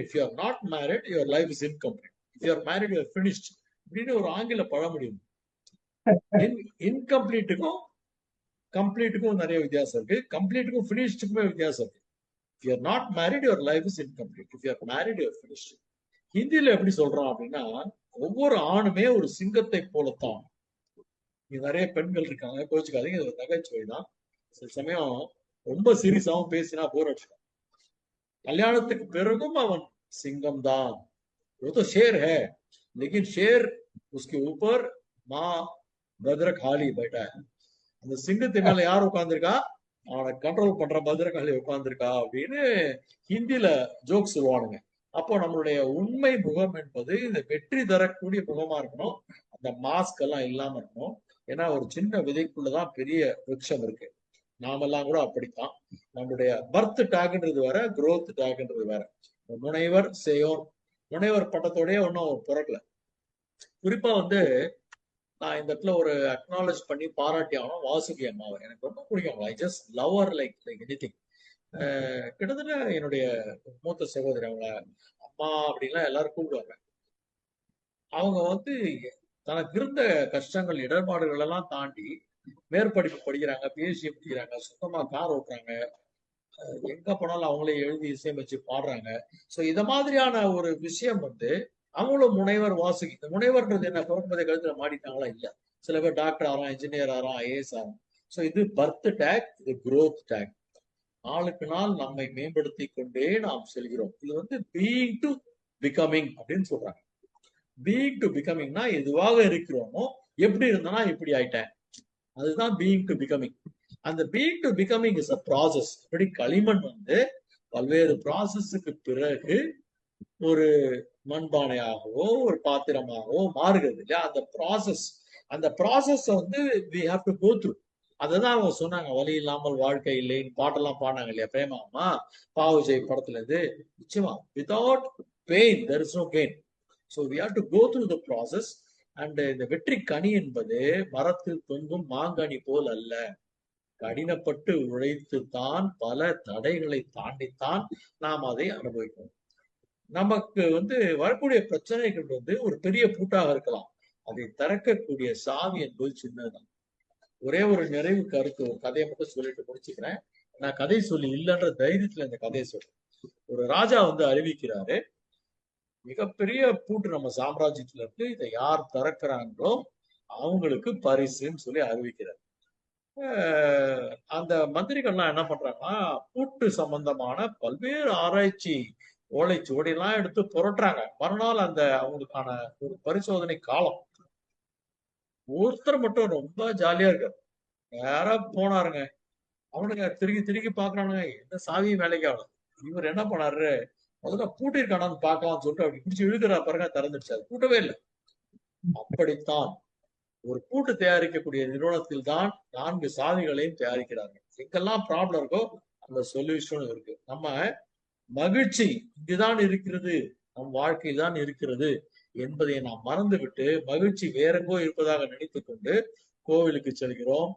if you are not married your life is incomplete. If you are married you are finished அப்படின்னு ஒரு ஆங்கில பழமொழி. இன்கம்ப்ளீட்டுக்கும் கம்ப்ளீட்டுக்கும் நிறைய வித்தியாசம் இருக்கு. கம்ப்ளீட்டுக்கும் ஃபினிஷ்டுக்குமே வித்தியாசம் இருக்கு. If you are not married your life is incomplete. If you are married you are finished. ஹிந்தியில எப்படி சொல்றான் அப்படின்னா, ஒவ்வொரு ஆணுமே ஒரு சிங்கத்தை போலத்தான். இங்க நிறைய பெண்கள் இருக்காங்க, கோச்சுக்காதீங்க, இது ஒரு நகைச்சுவை தான். சில சமயம் ரொம்ப சீரியஸாவும் பேசினா போர் அடிச்சிடும். கல்யாணத்துக்கு பிறகும் அவன் சிங்கம் தான். वो तो शेर है लेकिन शेर उसके ऊपर माँ भद्रकाली बैठा है. அந்த சிங்கத்தின் மேல யார் உட்கார்ந்துருக்கா? அவனை கண்ட்ரோல் பண்ற பத்ரகாளி உட்கார்ந்துருக்கா அப்படின்னு ஹிந்தியில ஜோக் சொல்லுவானுங்க. அப்போ நம்மளுடைய உண்மை முகம் என்பது இந்த வெற்றி தரக்கூடிய முகமா இருக்கணும். அந்த மாஸ்க் எல்லாம் இல்லாம இருக்கணும். ஏன்னா ஒரு சின்ன விதைக்குள்ளதான் பெரிய விருட்சம் இருக்கு. நாமெல்லாம் கூட அப்படித்தான். நம்மளுடைய பர்த் டேக்ன்றது வேற, குரோத் டேக்ன்றது வேற. முனைவர் செய்யோர், முனைவர் பட்டத்தோடய ஒன்னும் பிறக்கல. குறிப்பா வந்து நான் இந்த இடத்துல ஒரு அக்னாலேஜ் பண்ணி பாராட்டி ஆகணும் வாசுகி அம்மாவை. எனக்கு ரொம்ப பிடிக்கும். I just love her like anything. கிட்டத்தட்ட என்னுடைய மூத்த சகோதரி, அவங்க அம்மா அப்படின்லாம் எல்லாரும் கூப்பிடுவாங்க. அவங்க வந்து தனக்கு இருந்த கஷ்டங்கள், இடர்பாடுகள் எல்லாம் தாண்டி மேற்படிப்பு படிக்கிறாங்க, பிஹெச்டி படிக்கிறாங்க, சொந்தமா கார் ஓட்டுறாங்க, எங்க போனாலும் அவங்களே எழுதி இசையமைச்சு பாடுறாங்க. சோ இத மாதிரியான ஒரு விஷயம் வந்து அவங்களும் முனைவர் வாசுகி. இந்த முனைவர்ன்றது என்ன, பிறக்கும்போதே கழுத்துல மாடிட்டாங்களா? இல்ல. சில பேர் டாக்டர் ஆறாம், இன்ஜினியர் ஆறாம், ஐஏஎஸ் ஆறாம். சோ இது பர்த் டேக், இது குரோத் டேக். நாளுக்கு நாள் நம்மை மேம்படுத்தி கொண்டே நாம் செல்கிறோம். இது வந்து பீயிங் டு பிகமிங் அப்படின்னு சொல்றாங்க. பீயிங் டு பிகமிங்னா எதுவாக இருக்கிறோமோ, எப்படி இருந்தனா இப்படி ஆயிட்டேன், அதுதான் பீயிங் டு பிகமிங். அந்த being to becoming is a process. இப்படி களிமண் வந்து பல்வேறு ப்ராசஸுக்கு பிறகு ஒரு மண்பானையாகவோ ஒரு பாத்திரமாகவோ மாறுகிறது இல்லையா? அந்த ப்ராசஸ் வந்து we have to go through. அததான் அவங்க சொன்னாங்க, வலி இல்லாமல் வாழ்க்கை இல்லைன்னு பாட்டெல்லாம் பாடினாங்க இல்லையா பிரேமா அம்மா, பாவுஜெய் படத்துல இருந்து. நிச்சயமா without pain there is no gain. So we have to go through the process. And இந்த வெற்றி கனி என்பது மரத்தில் தொங்கும் மாங்கனி போல் அல்ல. கடினப்பட்டு உழைத்து தான் பல தடைகளை தாண்டித்தான் நாம் அதை அனுபவிக்கணும். நமக்கு வந்து வரக்கூடிய பிரச்சனைகள் வந்து ஒரு பெரிய பூட்டாக இருக்கலாம். அதை திறக்கக்கூடிய சாவி என்பது சின்னதுதான். ஒரே ஒரு நிறைவு கருத்து, ஒரு கதையை மட்டும் சொல்லிட்டு முடிச்சுக்கிறேன். நான் கதை சொல்லி இல்லைன்ற தைரியத்துல இந்த கதையை சொல்றேன். ஒரு ராஜா வந்து அறிவிக்கிறாரு, மிகப்பெரிய பூட்டு நம்ம சாம்ராஜ்யத்துல இருக்கு, இதை யார் திறக்கிறாங்களோ அவங்களுக்கு பரிசுன்னு சொல்லி அறிவிக்கிறார். அந்த மந்திரிகள்லாம் என்ன பண்றாங்கன்னா, பூட்டு சம்பந்தமான பல்வேறு ஆராய்ச்சி ஓலைச்சுவடி எல்லாம் எடுத்து புரட்டுறாங்க. மறுநாள் அந்த அவங்களுக்கான ஒரு பரிசோதனை காலம். ஒருத்தர் மட்டும் ரொம்ப ஜாலியா இருக்காரு. நேரா போனாருங்க. அவனுங்க திருக்கி திருக்கி பாக்குறானுங்க, எந்த சாவியும் வேலைக்கு ஆகணும். இவர் என்ன பண்ணாரு, முதல்ல பூட்டிருக்கானான்னு பார்க்கலாம்னு சொல்லிட்டு அப்படி பிடிச்சி இழுக்கிறா பாருங்க, திறந்துடுச்சு. அது பூட்டவே இல்லை. அப்படித்தான் ஒரு பூட்டு தயாரிக்கக்கூடிய நிறுவனத்தில் தான் 4 சாவிகளையும் தயாரிக்கிறார்கள். எங்கெல்லாம் ப்ராப்ளம் இருக்கோ அந்த சொல்யூஷன் இருக்கு. நம்ம மகிழ்ச்சி இங்குதான் இருக்கிறது, நம் வாழ்க்கையில் தான் இருக்கிறது என்பதை நாம் மறந்துவிட்டு மகிழ்ச்சி வேறெங்கோ இருப்பதாக நினைத்துக் கொண்டு கோவிலுக்கு செல்கிறோம்,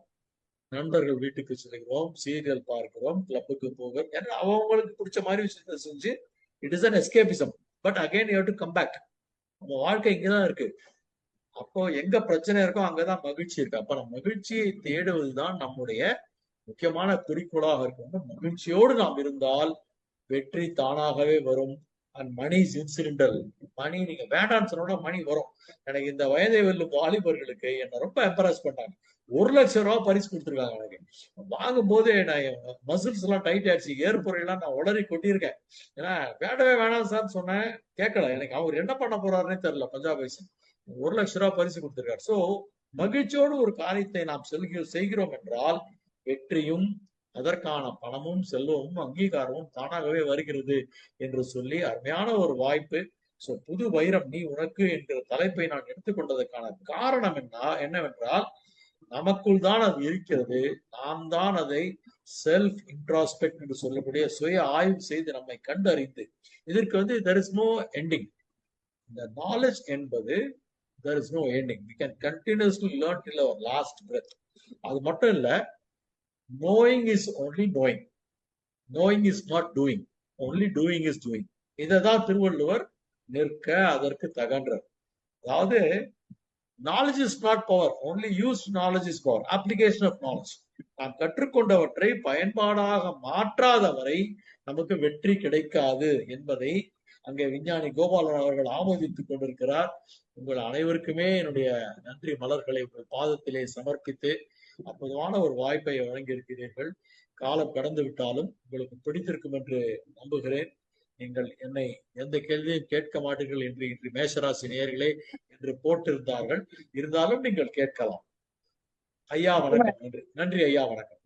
நண்பர்கள் வீட்டுக்கு செல்கிறோம், சீரியல் பார்க்கிறோம், கிளப்புக்கு போகிறோம், ஏன்னா அவங்களுக்கு பிடிச்ச மாதிரி விஷயத்த செஞ்சு it is an escapism. But again you have to come back. நம்ம வாழ்க்கை இங்கதான் இருக்கு. அப்போ எங்க பிரச்சனை இருக்கோ அங்கதான் மகிழ்ச்சி இருக்கு. அப்ப நம்ம மகிழ்ச்சியை தேடுவதுதான் நம்முடைய முக்கியமான குறிக்கோளாக இருக்கும். மகிழ்ச்சியோடு நாம் இருந்தால் வெற்றி தானாகவே வரும். And money is incidental. Money நீங்க வேண்டாம்னு சொன்னா மணி வரும். எனக்கு இந்த வயதை வெல்லும் வாலிபர்களுக்கு என்ன ரொம்ப எம்பரஸ் பண்ணாங்க. 1,00,000 ரூபாய் பரிசு கொடுத்துருக்காங்க. எனக்கு வாங்கும் போது நான் மசில்ஸ் எல்லாம் டைட் ஆயிடுச்சு, ஏற்புறையெல்லாம் நான் உளறி கொட்டியிருக்கேன். ஏன்னா வேண்டவே வேணாம் சார் சொன்னேன், கேட்கல. எனக்கு அவர் என்ன பண்ண போறாருன்னே தெரியல. பஞ்சாப் வைசன் 1,00,000 ரூபாய் பரிசு கொடுத்திருக்காரு. சோ மகிழ்ச்சியோடு ஒரு காரியத்தை நாம் செய்கிறோம் என்றால் வெற்றியும் அதற்கான பணமும் செல்வமும் அங்கீகாரமும் தானாகவே வருகிறது என்று சொல்லி அருமையான ஒரு வாய்ப்பு. சோ புது வைரம் நீ உனக்கு என்கிற தலைப்பை நான் எடுத்துக்கொண்டதற்கான காரணம் என்னவென்றால் நமக்குள் தான் அது இருக்கிறது. நாம் தான் அதை செல்ஃப் இன்ட்ராஸ்பெக்ட் என்று சொல்லக்கூடிய சுய ஆய்வு செய்து நம்மை கண்டறிந்து, இதற்கு வந்து there is no ending. இந்த நாலேஜ் என்பது there is no ending. We can continuously learn till our last breath. அது மட்டும் இல்ல, knowing is only knowing. Knowing is not doing. Only doing is doing. இததான் திருவள்ளுவர் நிற்க அதற்கு தகன்றார். அதாவது knowledge is not power. Only used knowledge is power. Application of knowledge. நாம் கற்றுக்கொண்டவற்றை பயன்பாடாக மாற்றாத வரை நமக்கு வெற்றி கிடைக்காது என்பதை அங்கே விஞ்ஞானி கோபாலன் அவர்கள் ஆமோதித்துக் கொண்டிருக்கிறார். உங்கள் அனைவருக்குமே என்னுடைய நன்றி மலர்களை உங்கள் பாதத்திலே சமர்ப்பித்து அற்புதமான ஒரு வாய்ப்பை வழங்கி இருக்கிறீர்கள். காலம் கடந்து விட்டாலும் உங்களுக்கு பிடித்திருக்கும் என்று நம்புகிறேன். நீங்கள் என்னை எந்த கேள்வியும் கேட்க மாட்டீர்கள் என்று இன்று மேஷராசி நேயர்களே என்று போட்டிருந்தார்கள். இருந்தாலும் நீங்கள் கேட்கலாம். ஐயா வணக்கம். நன்றி ஐயா, வணக்கம்.